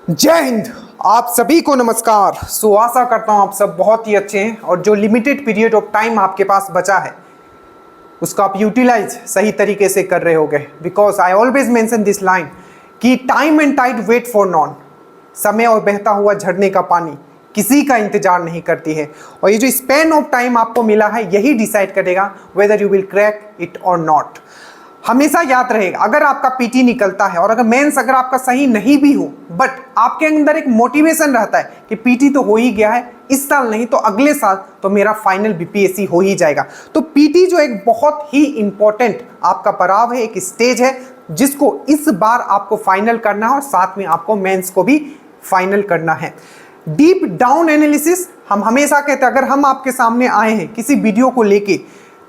जय हिंद। आप सभी को नमस्कार। आशा करता हूँ आप सब बहुत ही अच्छे हैं और जो लिमिटेड पीरियड ऑफ टाइम आपके पास बचा है उसका आप यूटिलाइज सही तरीके से कर रहे होगे। Because I always mention this line कि time and tide wait for none. समय और बहता हुआ झरने का पानी किसी का इंतजार नहीं करती है। और ये जो स्पैन ऑफ टाइम आपको मिला है यही डिसाइड करेगा whether you will crack it और नॉट। हमेशा याद रहेगा, अगर आपका पीटी निकलता है और अगर मेंस अगर आपका सही नहीं भी हो, बट आपके अंदर एक मोटिवेशन रहता है कि पीटी तो हो ही गया है, इस साल नहीं तो अगले साल तो मेरा फाइनल बीपीएससी हो ही जाएगा। तो पीटी जो एक बहुत ही इंपॉर्टेंट आपका पड़ाव है, एक स्टेज है जिसको इस बार आपको फाइनल करना है और साथ में आपको मेंस को भी फाइनल करना है। डीप डाउन एनालिसिस हम हमेशा कहते हैं, अगर हम आपके सामने आए हैं किसी वीडियो को लेके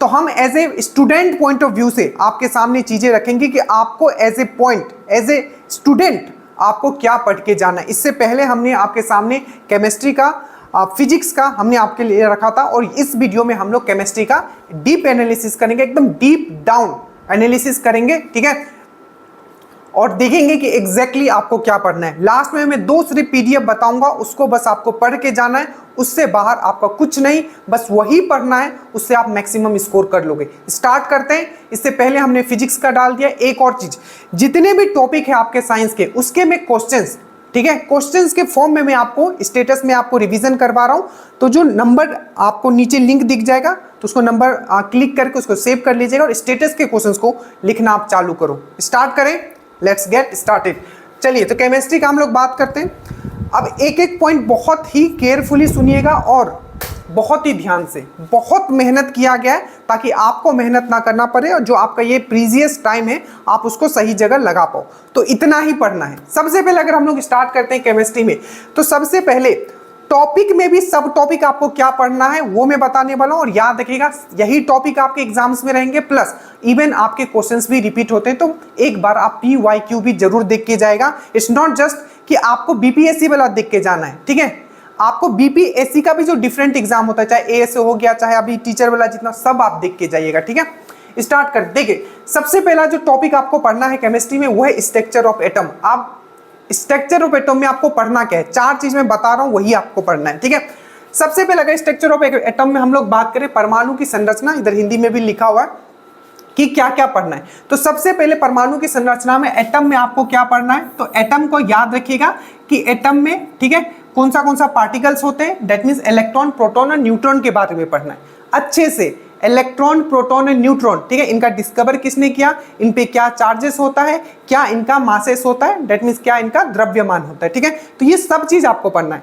तो हम as a student point of view से आपके सामने चीजें रखेंगे कि आपको as a point, as a student आपको क्या पढ़ के जाना है। इससे पहले हमने आपके सामने केमिस्ट्री का, फिजिक्स का हमने आपके लिए रखा था और इस वीडियो में हम लोग केमिस्ट्री का डीप एनालिसिस करेंगे, एकदम डीप डाउन एनालिसिस करेंगे, ठीक है। और देखेंगे कि एग्जैक्टली आपको क्या पढ़ना है। लास्ट में मैं 2 सिर्फ पीडीएफ बताऊंगा, उसको बस आपको पढ़ के जाना है, उससे बाहर आपका कुछ नहीं, बस वही पढ़ना है, उससे आप मैक्सिमम स्कोर कर लोगे। स्टार्ट करते हैं। इससे पहले हमने फिजिक्स का डाल दिया। एक और चीज, जितने भी टॉपिक है आपके साइंस के उसके में क्वेश्चंस, ठीक है, क्वेश्चंस के फॉर्म में मैं आपको स्टेटस में आपको रिवीजन करवा रहा हूं। तो जो नंबर आपको नीचे लिंक दिख जाएगा तो उसको नंबर क्लिक करके उसको सेव कर लीजिएगा और स्टेटस के क्वेश्चंस को लिखना आप चालू करो। स्टार्ट करें, लेट्स गेट स्टार्टेड। चलिए, तो केमिस्ट्री का हम लोग बात करते हैं। अब एक एक पॉइंट बहुत ही केयरफुली सुनिएगा और बहुत ही ध्यान से, बहुत मेहनत किया गया है ताकि आपको मेहनत ना करना पड़े और जो आपका ये प्रीवियस टाइम है आप उसको सही जगह लगा पाओ। तो इतना ही पढ़ना है। सबसे पहले अगर हम लोग स्टार्ट करते हैं केमिस्ट्री में, तो सबसे पहले टॉपिक में भी सब टॉपिक आपको क्या पढ़ना है वो मैं बताने वाला हूं। और याद रखिएगा, यही टॉपिक आपके एग्जाम्स में रहेंगे, प्लस इवन आपके क्वेश्चंस भी रिपीट होते हैं। तो एक बार आप PYQ भी जरूर देख के जाएगा। इट्स नॉट जस्ट कि आपको बीपीएससी वाला देख के जाना है, ठीक है। आपको बीपीएससी का भी जो डिफरेंट एग्जाम होता है, चाहे ASO हो गया, चाहे अभी टीचर वाला, जितना सब आप देख के जाइएगा, ठीक है। स्टार्ट कर। देखिए, सबसे पहला जो टॉपिक आपको पढ़ना है केमिस्ट्री में वो है स्ट्रक्चर ऑफ एटम। आप स्ट्रक्चर ऑफ एटम में आपको पढ़ना क्या है, 4 चीज मैं बता रहा हूं वही आपको पढ़ना है, ठीक है। सबसे पहले अगर स्ट्रक्चर ऑफ एटम में हम लोग बात करें, परमाणु की संरचना, इधर हिंदी में भी लिखा हुआ है कि क्या क्या पढ़ना है। तो सबसे पहले परमाणु की संरचना में एटम में आपको क्या पढ़ना है, तो एटम को याद रखिएगा कि एटम में, ठीक है, कौन सा पार्टिकल्स होते हैं, दैट मीन्स इलेक्ट्रॉन, प्रोटॉन और न्यूट्रॉन के बारे में पढ़ना है अच्छे से। इलेक्ट्रॉन, प्रोटॉन और न्यूट्रॉन, ठीक है, इनका डिस्कवर किसने किया, इन पे क्या चार्जेस होता है, क्या इनका मासेस होता है, दैट मीन्स क्या इनका द्रव्यमान होता है, ठीक है। तो ये सब चीज आपको पढ़ना है।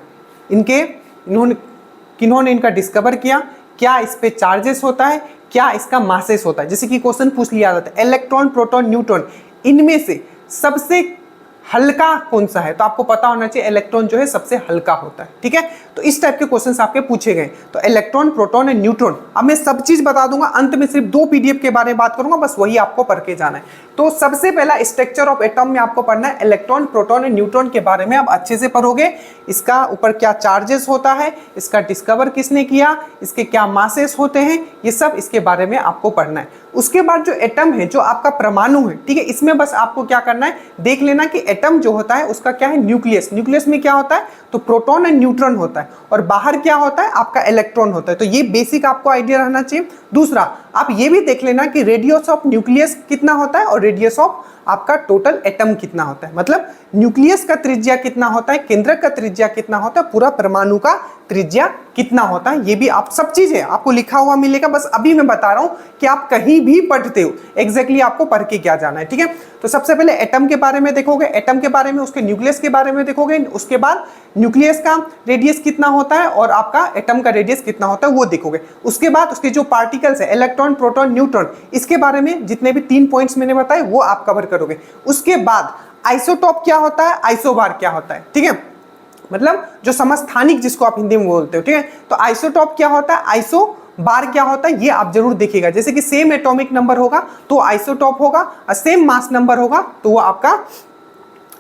किन्होंने इनका डिस्कवर किया, क्या इस पे चार्जेस होता है, क्या इसका मासेस होता है। जैसे कि क्वेश्चन पूछ लिया जाता है, इलेक्ट्रॉन, प्रोटॉन, न्यूट्रॉन, इनमें से सबसे हल्का कौन सा है, तो आपको पता होना चाहिए इलेक्ट्रॉन जो है सबसे हल्का होता है, ठीक है। तो इस टाइप के क्वेश्चंस आपके पूछे गए। तो इलेक्ट्रॉन, प्रोटॉन और न्यूट्रॉन, अब मैं सब चीज बता दूंगा, अंत में सिर्फ 2 पीडीएफ के बारे में बात करूंगा, बस वही आपको पढ़ के जाना है। तो सबसे पहला स्ट्रक्चर ऑफ एटम में आपको पढ़ना है इलेक्ट्रॉन, प्रोटॉन और न्यूट्रॉन के बारे में आप अच्छे से पढ़ोगे। इसका ऊपर क्या चार्जेस होता है, इसका डिस्कवर किसने किया, इसके क्या मासेस होते हैं, ये सब इसके बारे में आपको पढ़ना है। उसके बाद जो एटम है, जो आपका परमाणु है, ठीक है, इसमें बस आपको क्या करना है, देख लेना कि एटम जो होता है उसका क्या है, न्यूक्लियस। न्यूक्लियस में क्या होता है, तो प्रोटॉन और न्यूट्रॉन होता है और बाहर क्या होता है, आपका इलेक्ट्रॉन होता है। तो ये बेसिक आपको आइडिया रहना चाहिए। दूसरा, आप ये भी देख लेना कि रेडियस ऑफ न्यूक्लियस कितना होता है और रेडियस ऑफ आपका टोटल एटम कितना होता है। मतलब न्यूक्लियस का त्रिज्या कितना होता है, केंद्रक का त्रिज्या कितना होता है, पूरा परमाणु का त्रिज्या कितना होता है, ये भी आप सब चीजें आपको लिखा हुआ मिलेगा। बस अभी मैं बता रहा हूं कि आप कहीं भी पढ़ते हो एग्जैक्टली आपको पढ़ के क्या जाना है, ठीक है। तो सबसे पहले एटम के बारे में देखोगे, एटम के बारे में, उसके न्यूक्लियस के बारे में देखोगे। उसके बाद न्यूक्लियस का रेडियस कितना होता है और आपका एटम का रेडियस कितना होता है वो देखोगे। उसके बाद उसके जो पार्टिकल्स है, इलेक्ट्रॉन, प्रोटॉन, न्यूट्रॉन, इसके बारे में जितने भी 3 पॉइंट्स मैंने बताए वो आप कवर करोगे। उसके बाद आइसोटॉप क्या होता है, आइसोबार क्या होता है, ठीक है, मतलब जो समस्थानिक जिसको आप हिंदी में बोलते हो, ठीक है। तो आइसोटॉप क्या होता है, आइसो बार क्या होता है, ये आप जरूर देखिएगा। जैसे कि सेम एटॉमिक नंबर होगा तो आइसोटॉप होगा और सेम मास नंबर होगा तो वो आपका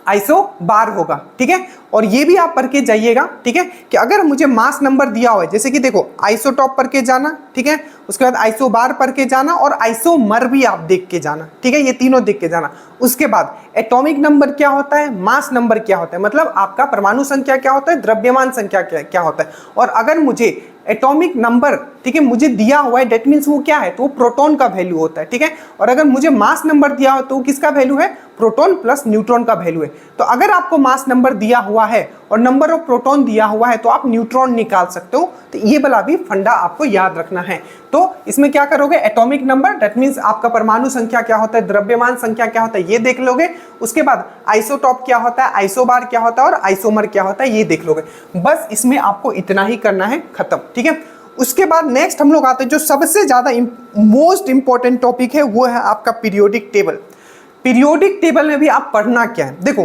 आइसो बार होगा, ठीक है। और ये भी आप पढ़ के जाइएगा, ठीक है, कि अगर मुझे मास नंबर दिया हुआ है, जैसे कि देखो आइसोटॉप पढ़ के जाना, ठीक है, उसके बाद आइसोबार पढ़ के जाना और आइसोमर भी आप देख के जाना, ठीक है, ये तीनों देख के जाना। उसके बाद एटॉमिक नंबर क्या होता है, मास नंबर क्या होता है, मतलब आपका परमाणु संख्या क्या होता है, द्रव्यमान संख्या क्या होता है। और अगर मुझे एटॉमिक नंबर, ठीक है, मुझे दिया हुआ है, डेट मीन्स वो क्या है, तो वो प्रोटॉन का वैल्यू होता है, ठीक है। और अगर मुझे मास नंबर दिया हो तो किसका वैल्यू है, प्रोटॉन प्लस न्यूट्रॉन का वैल्यू है। तो अगर आपको मास नंबर दिया हुआ है और नंबर ऑफ प्रोटॉन दिया हुआ है तो आप न्यूट्रॉन निकाल सकते हो। तो ये वाला भी फंडा आपको याद रखना है। तो इसमें क्या करोगे, एटॉमिक नंबर दैट मीन्स आपका परमाणु संख्या क्या होता है, द्रव्यमान संख्या क्या होता है, ये देख लोगे। उसके बाद आइसोटॉप क्या होता है, आइसोबार क्या होता है और आइसोमर क्या होता है, ये देख लोगे। बस इसमें आपको इतना ही करना है, खत्म, ठीक है। उसके बाद नेक्स्ट हम लोग आते हैं जो सबसे ज्यादा मोस्ट इंपॉर्टेंट टॉपिक है, वो है आपका पीरियोडिक टेबल। पीरियोडिक टेबल में भी आप पढ़ना क्या है, देखो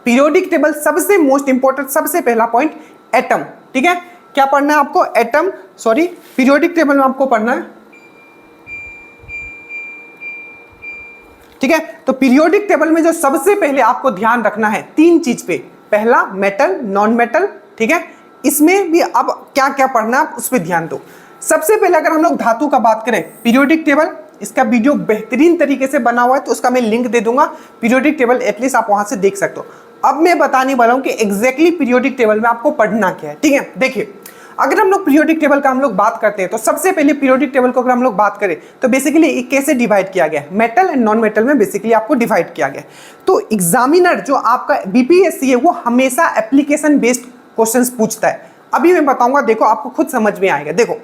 पीरियोडिक टेबल सबसे मोस्ट इंपॉर्टेंट, सबसे पहला पॉइंट एटम, ठीक है। क्या पढ़ना है आपको, एटम, सॉरी पीरियोडिक टेबल में आपको पढ़ना है, ठीक है। तो पीरियोडिक टेबल में जो सबसे पहले आपको ध्यान रखना है 3 चीज पे, पहला मेटल, नॉन मेटल, ठीक है। इसमें भी अब क्या क्या पढ़ना है उस पर ध्यान दो। सबसे पहले अगर हम लोग धातु का बात करें, पीरियोडिक टेबल, इसका वीडियो बेहतरीन तरीके से बना हुआ है, तो उसका मैं लिंक दे दूंगा, पीरियोडिक टेबल एटलीस्ट आप वहां से देख सकते हो। अब मैं बताने वाला हूं कि एग्जैक्टली पीरियोडिक टेबल में आपको पढ़ना क्या है, ठीक है। देखिए अगर हम लोग पीरियोडिक टेबल का हम लोग बात करते हैं तो सबसे पहले पीरियोडिक टेबल को अगर हम लोग बात करें तो बेसिकली ये कैसे डिवाइड किया गया है, मेटल एंड नॉन मेटल में बेसिकली आपको डिवाइड किया गया है। तो एग्जामिनर जो आपका बीपीएससी है वो हमेशा एप्लीकेशन बेस्ड क्वेश्चंस पूछता है। अभी मैं बताऊंगा, देखो आपको खुद समझ में आएगा। देखो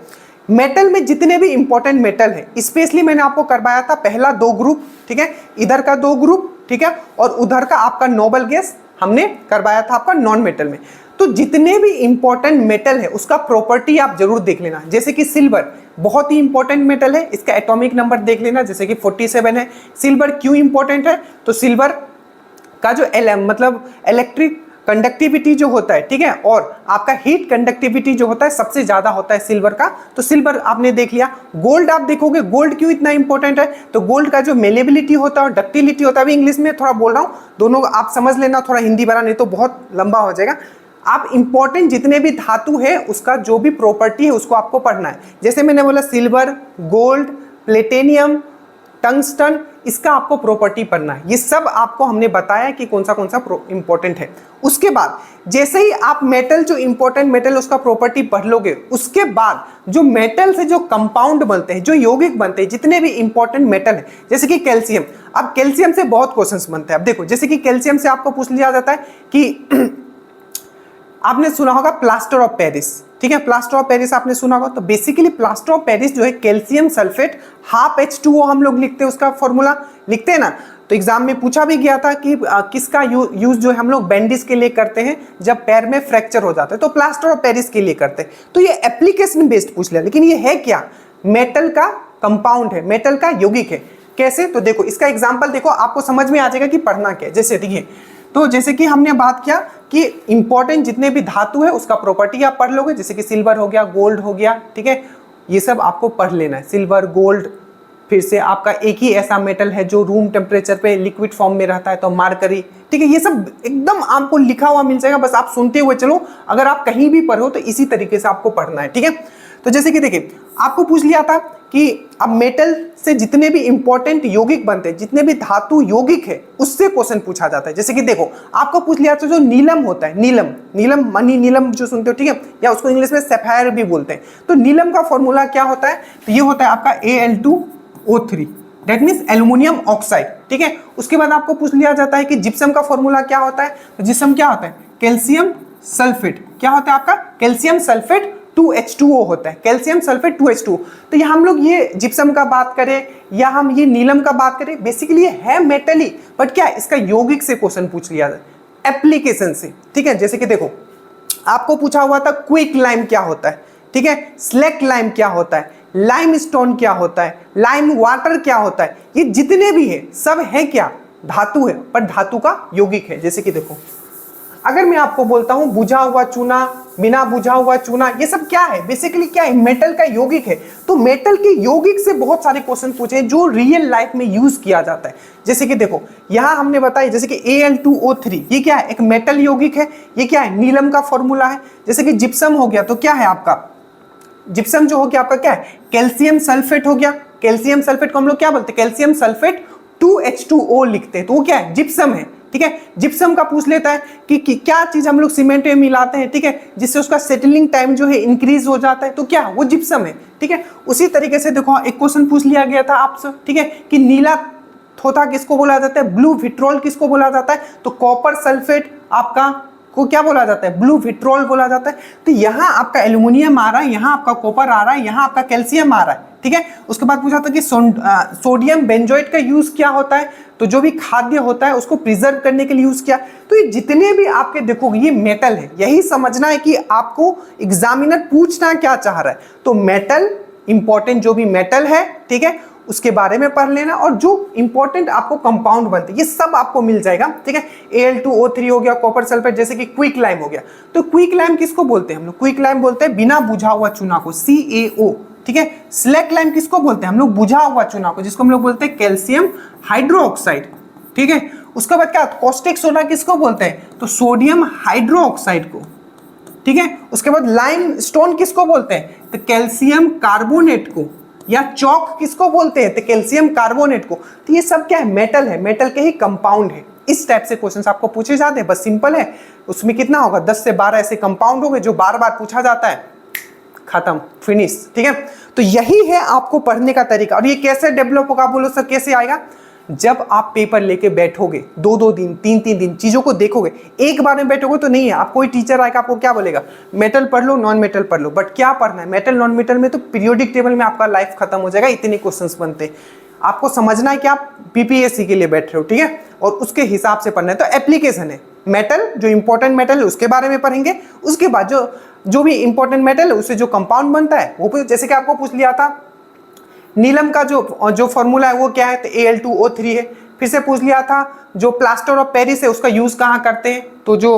मेटल में जितने भी इंपॉर्टेंट मेटल है, स्पेशली मैंने आपको करवाया था पहला 2 ग्रुप, ठीक है, इधर का 2 ग्रुप, ठीक है, और उधर का आपका नोबल गैस हमने करवाया था आपका नॉन मेटल में। तो जितने भी इंपॉर्टेंट मेटल है उसका प्रॉपर्टी आप जरूर देख लेना। जैसे कि सिल्वर बहुत ही इंपॉर्टेंट मेटल है, इसका एटॉमिक नंबर देख लेना, जैसे कि 47 है। सिल्वर क्यों इंपॉर्टेंट है, तो सिल्वर का जो मतलब इलेक्ट्रिक कंडक्टिविटी जो होता है, ठीक है, और आपका हीट कंडक्टिविटी जो होता है सबसे ज्यादा होता है सिल्वर का। तो सिल्वर आपने देख लिया। गोल्ड आप देखोगे, गोल्ड क्यों इतना इंपॉर्टेंट है, तो गोल्ड का जो मेलेबिलिटी होता है और डक्टिलिटी होता है, अभी इंग्लिश में थोड़ा बोल रहा हूँ, दोनों आप समझ लेना, थोड़ा हिंदी बना, नहीं तो बहुत लंबा हो जाएगा। आप इंपॉर्टेंट जितने भी धातु है उसका जो भी प्रॉपर्टी है उसको आपको पढ़ना है। जैसे मैंने बोला सिल्वर, गोल्ड, प्लेटिनियम, टंगस्टन, इसका आपको प्रॉपर्टी पढ़ना है। ये सब आपको हमने बताया कि कौन सा इंपॉर्टेंट है। उसके बाद जैसे ही आप मेटल, जो इंपॉर्टेंट मेटल उसका प्रॉपर्टी पढ़ लोगे, उसके बाद जो मेटल से जो कंपाउंड बनते हैं, जो यौगिक बनते हैं, जितने भी इंपॉर्टेंट मेटल है, जैसे कि कैल्शियम। अब कैल्शियम से बहुत क्वेश्चंस बनते हैं। अब देखो जैसे कि कैल्शियम से आपको पूछ लिया जाता है कि आपने सुना होगा प्लास्टर ऑफ पेरिस, ठीक है, प्लास्टर ऑफ पेरिस आपने सुना होगा। तो बेसिकली प्लास्टर ऑफ पेरिस जो है कैल्शियम सल्फेट हाफ H2O हम लोग लिखते हैं, उसका फॉर्मूला लिखते हैं ना। तो एग्जाम में पूछा भी गया था कि किसका यूज जो है हम लोग बैंडेज के लिए करते हैं जब पैर में फ्रैक्चर हो जाता है, तो प्लास्टर ऑफ पेरिस के लिए करते हैं। तो ये एप्लीकेशन बेस्ड पूछ लिया, लेकिन ये है क्या, मेटल का कंपाउंड है, मेटल का यौगिक है। कैसे, तो देखो इसका एग्जाम्पल देखो, आपको समझ में आ जाएगा कि पढ़ना क्या है। जैसे देखिए, तो जैसे कि हमने बात किया कि इंपॉर्टेंट जितने भी धातु है उसका प्रॉपर्टी आप पढ़ लोगे, जैसे कि सिल्वर हो गया, गोल्ड हो गया, ठीक है, ये सब आपको पढ़ लेना है। सिल्वर, गोल्ड, फिर से आपका एक ही ऐसा मेटल है जो रूम टेम्परेचर पे लिक्विड फॉर्म में रहता है, तो मरकरी, ठीक है, ये सब एकदम आपको लिखा हुआ मिल जाएगा, बस आप सुनते हुए चलो। अगर आप कहीं भी पढ़ो तो इसी तरीके से आपको पढ़ना है, ठीक है। तो जैसे कि देखिए आपको पूछ लिया था कि अब मेटल से जितने भी इंपॉर्टेंट यौगिक बनते हैं, जितने भी धातु यौगिक है, उससे क्वेश्चन पूछा जाता है। जैसे कि देखो आपको पूछ लिया था जो नीलम होता है, नीलम मनी नीलम जो सुनते हो, ठीक है, या उसको इंग्लिश में सैफायर भी बोलते हैं। तो नीलम का फॉर्मूला क्या होता है, तो ये होता है आपका Al2O3, that means aluminium oxide, ठीक है। उसके बाद आपको पूछ लिया जाता है कि जिप्सम का फॉर्मूला क्या होता है, तो जिप्सम क्या होता है, कैल्शियम सल्फेट, क्या होता है आपका, कैल्शियम सल्फेट 2H2O होता है, कैल्शियम सल्फेट 2H2O। तो यहाँ हम लोग ये जिप्सम का बात करें या हम ये नीलम का बात करें, बेसिकली ये है मेटल ही, बट क्या है, इसका यौगिक से क्वेश्चन पूछ लिया जाए एप्लीकेशन से, ठीक है। जैसे कि देखो आपको पूछा हुआ था क्विक लाइम क्या होता है, ठीक है, स्लैक लाइम क्या होता है, लाइम स्टोन क्या होता है, लाइम वाटर क्या होता है, ये जितने भी है सब है क्या, धातु है, पर धातु का यौगिक है। जैसे कि देखो अगर मैं आपको बोलता हूं बुझा हुआ चूना, बिना बुझा हुआ चूना, ये सब क्या है, बेसिकली क्या है, मेटल का यौगिक है। तो मेटल के यौगिक से बहुत सारे क्वेश्चन पूछे हैं जो रियल लाइफ में यूज किया जाता है। जैसे कि देखो यहां हमने बताया, जैसे कि Al2O3, ये क्या है, एक मेटल यौगिक है। ये क्या है, नीलम का फॉर्मूला है। जैसे कि जिप्सम हो गया, तो क्या है आपका, जिप्सम जो हो गया आपका क्या है, कैल्शियम सल्फेट हो गया। कैल्शियम सल्फेट को हम लोग क्या बोलते हैं, कैल्शियम सल्फेट 2H2O लिखते हैं, तो वो क्या है, जिप्सम है। ठीक है, जिप्सम का पूछ लेता है कि क्या चीज हम लोग सीमेंट में मिलाते हैं, ठीक है, जिससे उसका सेटलिंग टाइम जो है इंक्रीज हो जाता है, तो क्या वो जिप्सम है। ठीक है, उसी तरीके से देखो एक क्वेश्चन पूछ लिया गया था आपसे, ठीक है, कि नीला थोथा किसको बोला जाता है, ब्लू विट्रोल किसको बोला जाता है, तो कॉपर सल्फेट आपका को क्या बोला जाता है, ब्लू विट्रोल बोला जाता है। तो यहाँ आपका एल्यूमिनियम आ रहा है, यहाँ आपका कॉपर आ रहा है, यहाँ आपका कैल्शियम आ रहा है। ठीक है, उसके बाद पूछा था कि सोडियम बेंजोएट का यूज क्या होता है, तो जो भी खाद्य होता है उसको प्रिजर्व करने के लिए यूज किया। तो ये जितने भी आपके देखोगे ये मेटल है, यही समझना है कि आपको एग्जामिनर पूछना क्या चाह रहा है। तो मेटल इंपॉर्टेंट, जो भी मेटल है, ठीक है, उसके बारे में पढ़ लेना, और जो इंपॉर्टेंट आपको कंपाउंड बनते हैं ये सब आपको मिल जाएगा। ठीक है, Al2O3 हो गया, कॉपर सल्फेट, जैसे कि क्विक लाइम हो गया। तो क्विक लाइम किसको बोलते हैं हम लोग, क्विक लाइम बोलते हैं बिना बुझा हुआ चूना को, CaO। ठीक है, स्लैक लाइम किसको बोलते हैं हम लोग, बुझा हुआ चूना को, जिसको हम लोग बोलते हैं कैल्शियम हाइड्रोक्साइड। ठीक है, उसके बाद क्या, कॉस्टिक सोडा किसको बोलते हैं, तो सोडियम हाइड्रोक्साइड को। ठीक है, उसके बाद लाइम स्टोन किसको बोलते हैं, तो कैल्शियम कार्बोनेट को, या चौक किसको बोलते हैं, तो कैल्शियम कार्बोनेट को। तो ये सब क्या है, मेटल है, मेटल के ही कंपाउंड है। इस टाइप से क्वेश्चंस आपको पूछे जाते हैं, बस सिंपल है। उसमें कितना होगा, 10 से 12 ऐसे कंपाउंड होंगे जो बार बार पूछा जाता है, खत्म, फिनिश। ठीक है, तो यही है आपको पढ़ने का तरीका। और ये कैसे डेवलप होगा, बोलो सर कैसे आएगा, जब आप पेपर लेके बैठोगे 2-2 दिन 3-3 दिन चीजों को देखोगे, एक बार में बैठोगे तो नहीं है। आप कोई टीचर आएगा आपको क्या बोलेगा, मेटल पढ़ लो, नॉन मेटल पढ़ लो, बट क्या पढ़ना है, मेटल नॉन मेटल में तो पीरियोडिक टेबल में आपका लाइफ खत्म हो जाएगा, इतने क्वेश्चंस बनते हैं। आपको समझना है कि आप PPSC के लिए बैठ रहे हो, ठीक है, और उसके हिसाब से पढ़ना है। तो एप्लीकेशन है, मेटल जो इंपॉर्टेंट मेटल है उसके बारे में पढ़ेंगे, उसके बाद जो भी इंपॉर्टेंट मेटल है उससे जो कंपाउंड बनता है वो भी, जैसे कि आपको पूछ लिया था नीलम का जो फॉर्मूला है वो क्या है, तो Al2O3 है। फिर से पूछ लिया था जो प्लास्टर ऑफ पेरिस है उसका यूज कहाँ करते हैं, तो जो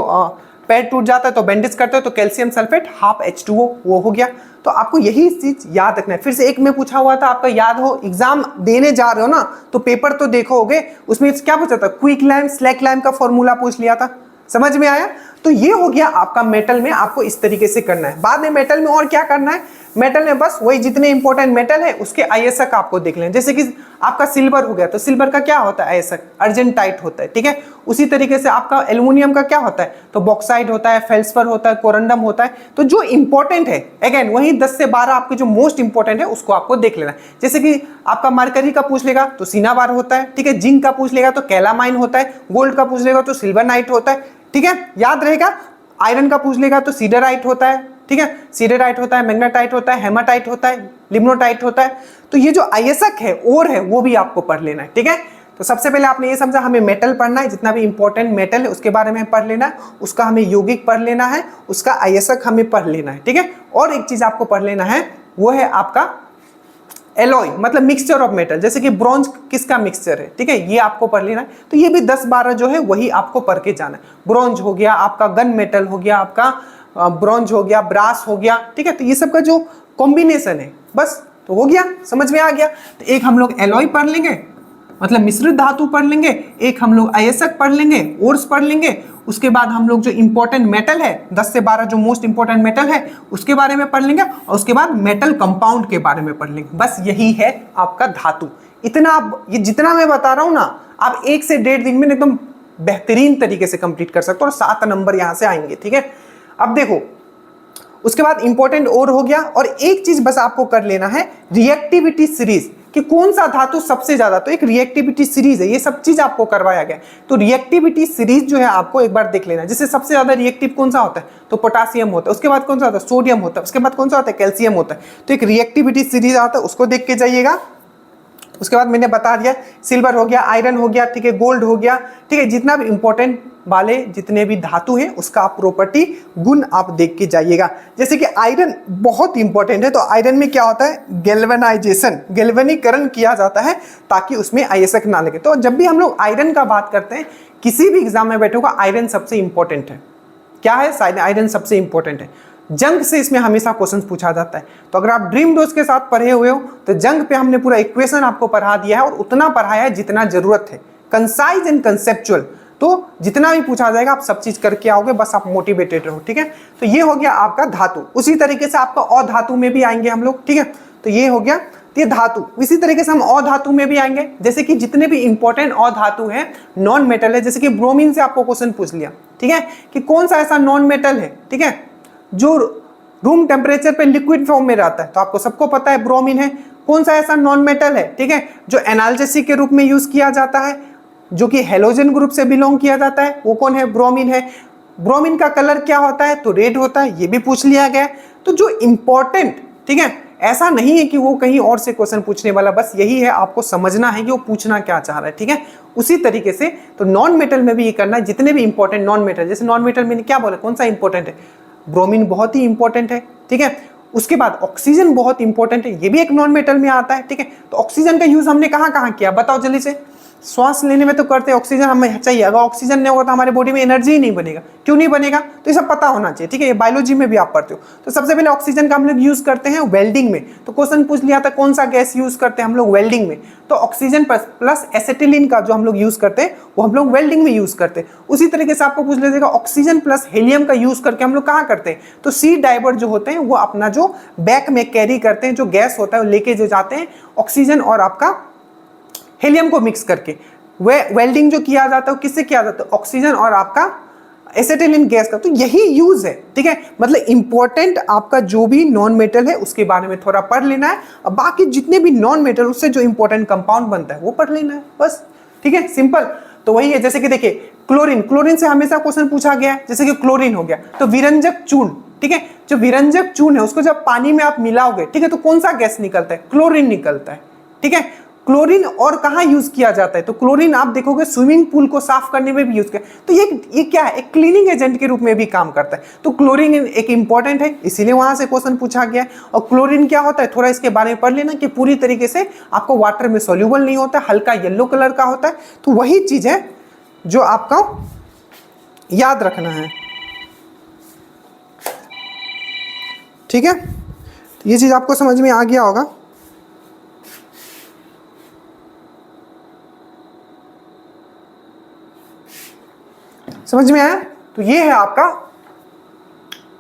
पैर टूट जाता है तो बैंडेज करते हो, तो कैल्शियम सल्फेट ½ H2O, वो हो गया। तो आपको यही चीज याद रखना है। फिर से एक में पूछा हुआ था, आपका याद हो, एग्जाम देने जा रहे हो ना तो पेपर तो देखोगे, उसमें क्या पूछा था, क्विक लाइम स्लैक लाइम का फॉर्मूला पूछ लिया था, समझ में आया। तो ये हो गया आपका मेटल में, आपको इस तरीके से करना है। बाद में मेटल में और क्या करना है, मेटल में बस वही जितने इंपॉर्टेंट मेटल है उसके आयसक आपको देख लें। जैसे कि आपका सिल्वर हो गया, तो सिल्वर का क्या होता है आयसक, अर्जेंटाइट होता है। ठीक है, उसी तरीके से आपका एल्युमिनियम का क्या होता है, तो बॉक्साइड होता है, फेल्सफर होता है, कोरंडम होता है। तो जो इंपॉर्टेंट है अगेन वही 10 से 12 आपके जो मोस्ट इंपॉर्टेंट है उसको आपको देख लेना है। जैसे कि आपका मरकरी का पूछ लेगा तो सिनाबार होता है, ठीक है, जिंक का पूछ लेगा तो कैलामाइन होता है, गोल्ड का पूछ लेगा तो सिल्वर नाइट होता है। ठीक है, याद रहेगा। आयरन का पूछ लेगा तो सीडराइट होता है, ठीक है, सीडराइट होता है, मैग्नेटाइट होता है, हेमाटाइट होता है, लिग्नोटाइट होता है। तो ये जो आयसक है और है वो भी आपको पढ़ लेना है। ठीक है, तो सबसे पहले आपने ये समझा हमें मेटल पढ़ना है, जितना भी इंपॉर्टेंट मेटल है उसके बारे में पढ़ लेना है, उसका हमें यौगिक पढ़ लेना है, उसका आयसक हमें पढ़ लेना है। ठीक है, और एक चीज आपको पढ़ लेना है वो है आपका एलॉय, मतलब मिक्सचर ऑफ मेटल। जैसे कि ब्रॉन्ज किसका मिक्सचर है, ठीक है, ये आपको पढ़ लेना है। तो ये भी 10-12 जो है वही आपको पढ़ के जाना है। ब्रॉन्ज हो गया आपका, गन मेटल हो गया आपका, ब्रॉन्ज हो गया, ब्रास हो गया। ठीक है, तो ये सब का जो कॉम्बिनेशन है बस तो हो गया, समझ में आ गया। तो एक हम लोग एलॉय पढ़ लेंगे, मतलब मिश्रित धातु पढ़ लेंगे, एक हम लोग आयसक पढ़ लेंगे, ओर्स पढ़ लेंगे, उसके बाद हम लोग जो इंपॉर्टेंट मेटल है 10 से 12 जो मोस्ट इंपॉर्टेंट मेटल है उसके बारे में पढ़ लेंगे, और उसके बाद मेटल कंपाउंड के बारे में पढ़ लेंगे। बस यही है आपका धातु। इतना आप ये जितना मैं बता रहा हूं ना, आप 1 से 1.5 दिन में एकदम बेहतरीन तरीके से कंप्लीट कर सकते हो, और 7 नंबर यहां से आएंगे। ठीक है, अब देखो उसके बाद इंपॉर्टेंट और हो गया, और एक चीज बस आपको कर लेना है, रिएक्टिविटी सीरीज, कि कौन सा धातु सबसे ज्यादा, तो एक रिएक्टिविटी सीरीज है, ये सब चीज आपको करवाया गया। तो रिएक्टिविटी सीरीज जो है आपको एक बार देख लेना है। जैसे सबसे ज्यादा रिएक्टिव कौन सा होता है, तो पोटासियम होता है, उसके बाद कौन सा होता है, सोडियम होता है, उसके बाद कौन सा होता है, कैल्शियम होता है। तो एक रिएक्टिविटी सीरीज आता है, उसको देख के जाइएगा। उसके बाद मैंने बता दिया सिल्वर हो गया, आयरन हो गया, ठीक है, गोल्ड हो गया, ठीक है, जितना भी इंपॉर्टेंट वाले जितने भी धातु हैं उसका आप प्रॉपर्टी गुण आप देख के जाइएगा। जैसे कि आयरन बहुत इंपॉर्टेंट है, तो आयरन में क्या होता है, गैल्वेनाइजेशन, गैल्वेनीकरण किया जाता है ताकि उसमें आयसक ना लगे। तो जब भी हम लोग आयरन का बात करते हैं, किसी भी एग्जाम में बैठोगा आयरन सबसे इंपॉर्टेंट है। क्या है, आयरन सबसे इंपॉर्टेंट है। जंग से इसमें हमेशा क्वेश्चन पूछा जाता है। तो अगर आप ड्रीम डोज के साथ पढ़े हुए हो तो जंग पे हमने पूरा इक्वेशन आपको पढ़ा दिया है और उतना पढ़ाया है जितना जरूरत है, कंसाइज एंड कंसेप्चुअल। तो जितना भी पूछा जाएगा आप सब चीज करके आओगे, बस आप मोटिवेटेड रहो, ठीक है। तो ये हो गया आपका धातु। उसी तरीके से आपका अधातु में भी आएंगे हम लोग, ठीक है। तो ये हो गया ये धातु। इसी तरीके से हम अधातु में भी आएंगे, जैसे कि जितने भी इंपॉर्टेंट अधातु है, नॉन मेटल है, जैसे कि ब्रोमीन से आपको क्वेश्चन पूछ लिया, ठीक है, कि कौन सा ऐसा नॉन मेटल है, ठीक है, जो रूम टेम्परेचर पे लिक्विड फॉर्म में रहता है। तो आपको सबको पता है ब्रोमीन है। कौन सा ऐसा नॉन मेटल है, ठीक है, जो एनाल्जेसिक के रूप में यूज किया जाता है, जो कि हेलोजन ग्रुप से बिलोंग किया जाता है, वो कौन है, ब्रोमीन है। ब्रोमीन का कलर क्या होता है, तो रेड होता है, ये भी पूछ लिया गया। तो जो इंपॉर्टेंट, ठीक है, ऐसा नहीं है कि वो कहीं और से क्वेश्चन पूछने वाला, बस यही है, आपको समझना है कि वो पूछना क्या चाह रहा है, ठीक है। उसी तरीके से तो नॉन मेटल में भी ये करना है, जितने भी इंपॉर्टेंट नॉन मेटल, जैसे नॉन मेटल में क्या बोले, कौन सा इंपॉर्टेंट है, ब्रोमीन बहुत ही इंपॉर्टेंट है, ठीक है। उसके बाद ऑक्सीजन बहुत इंपॉर्टेंट है, ये भी एक नॉन मेटल में आता है, ठीक है। तो ऑक्सीजन का यूज हमने कहाँ कहाँ किया, बताओ जल्दी से। श्वास लेने में तो करते हैं, ऑक्सीजन हमें चाहिए, अगर ऑक्सीजन नहीं होगा तो हमारे बॉडी में एनर्जी ही नहीं बनेगा। क्यों नहीं बनेगा, तो ये सब पता होना चाहिए, ठीक है। ये बायोलॉजी में भी आप पढ़ते हो। तो सबसे पहले ऑक्सीजन का हम लोग यूज करते हैं वेल्डिंग में। तो क्वेश्चन पूछ लिया था कौन सा गैस यूज करते हैं हम लोग वेल्डिंग में, तो ऑक्सीजन प्लस एसिटिलीन का जो हम लोग यूज करते हैं वो हम लोग वेल्डिंग में यूज करते हैं। उसी तरीके से आपको पूछ लीजिएगा ऑक्सीजन प्लस हीलियम का यूज करके हम लोग कहाँ करते हैं, तो सी डाइवर्ट जो होते हैं वो अपना जो बैक में कैरी करते हैं, जो गैस होता है वो लेके जो जाते हैं ऑक्सीजन और आपका हीलियम को मिक्स करके। वेल्डिंग जो किया जाता है किससे किया जाता है, ऑक्सीजन और आपका एसिटिलीन गैस का। तो यही यूज है, ठीक है। मतलब इंपॉर्टेंट आपका जो भी नॉन मेटल है उसके बारे में थोड़ा पढ़ लेना है, और बाकी जितने भी नॉन मेटल उससे जो इंपॉर्टेंट कंपाउंड बनता है वो पढ़ लेना है, बस, ठीक है, सिंपल। तो वही है, जैसे कि देखिए क्लोरीन, क्लोरीन से हमेशा क्वेश्चन पूछा गया है, जैसे कि क्लोरीन हो गया तो विरंजक चूर्ण, ठीक है, जो विरंजक चूर्ण है उसको जब पानी में आप मिलाओगे, ठीक है, तो कौन सा गैस निकलता है, क्लोरीन निकलता है, ठीक है। क्लोरीन और कहाँ यूज किया जाता है, तो क्लोरीन आप देखोगे स्विमिंग पूल को साफ करने में भी यूज किया। तो ये क्या है, एक क्लीनिंग एजेंट के रूप में भी काम करता है। तो क्लोरीन एक इंपॉर्टेंट है, इसीलिए वहां से क्वेश्चन पूछा गया है। और क्लोरीन क्या होता है, थोड़ा इसके बारे में पढ़ लेना कि पूरी तरीके से आपको वाटर में सोल्यूबल नहीं होता, हल्का येलो कलर का होता है। तो वही चीज है जो आपका याद रखना है, ठीक है। ये चीज आपको समझ में आ गया होगा। समझ में आया। तो ये है आपका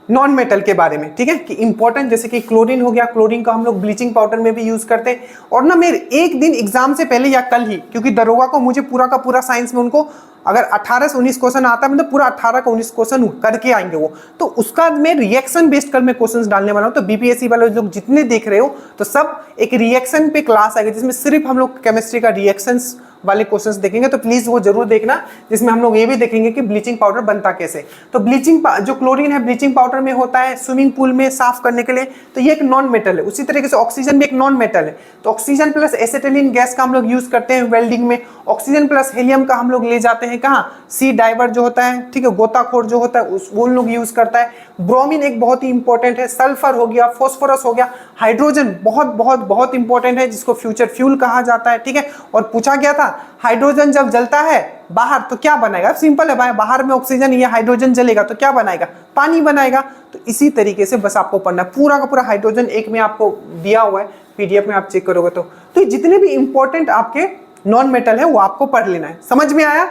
नॉन मेटल के बारे में, ठीक है, कि इंपॉर्टेंट, जैसे कि क्लोरीन हो गया, क्लोरीन का हम लोग ब्लीचिंग पाउडर में भी यूज करते हैं। और ना मेरे एक दिन एग्जाम से पहले या कल ही, क्योंकि दरोगा को मुझे पूरा का पूरा साइंस में उनको अगर 18 से 19 क्वेश्चन आता है मतलब पूरा 18 का 19 क्वेश्चन करके आएंगे वो, तो उसका मैं रिएक्शन बेस्ड कल मैं क्वेश्चंस डालने वाला हूं। तो बीपीएससी वाले लोग जितने देख रहे हो तो सब एक रिएक्शन पे क्लास आएगी, जिसमें सिर्फ हम लोग केमिस्ट्री का रिएक्शंस वाले क्वेश्चंस देखेंगे। तो प्लीज वो जरूर देखना, जिसमें हम लोग ये भी देखेंगे कि ब्लीचिंग पाउडर बनता कैसे। तो ब्लीचिंग जो क्लोरीन है ब्लीचिंग पाउडर में होता है स्विमिंग पूल में साफ करने के लिए, तो ये एक नॉन मेटल है। उसी तरीके से ऑक्सीजन भी एक नॉन मेटल है। तो ऑक्सीजन प्लस एसिटिलीन गैस का हम लोग यूज करते हैं वेल्डिंग में। ऑक्सीजन प्लस हीलियम का हम लोग ले जाते हैं कहाँ, सी डाइवर्ट जो होता है, ठीक है, गोताखोर जो होता है उस वो लोग यूज करता है। ब्रोमीन एक बहुत ही इंपॉर्टेंट है, सल्फर हो गया, फॉस्फोरस हो गया, हाइड्रोजन बहुत बहुत बहुत इंपॉर्टेंट है, जिसको फ्यूचर फ्यूल कहा जाता है, ठीक है। और पूछा गया था हाइड्रोजन जब जलता है बाहर तो क्या बनाएगा, सिंपल है भाई, बाहर में ऑक्सीजन या हाइड्रोजन जलेगा तो क्या बनाएगा, पानी बनाएगा। तो इसी तरीके से बस आपको पढ़ना, पूरा का पूरा हाइड्रोजन एक में आपको दिया हुआ है, पीडीएफ में आप चेक करोगे तो जितने भी इंपॉर्टेंट आपके नॉन मेटल है वो आपको पढ़ लेना है। समझ में आया।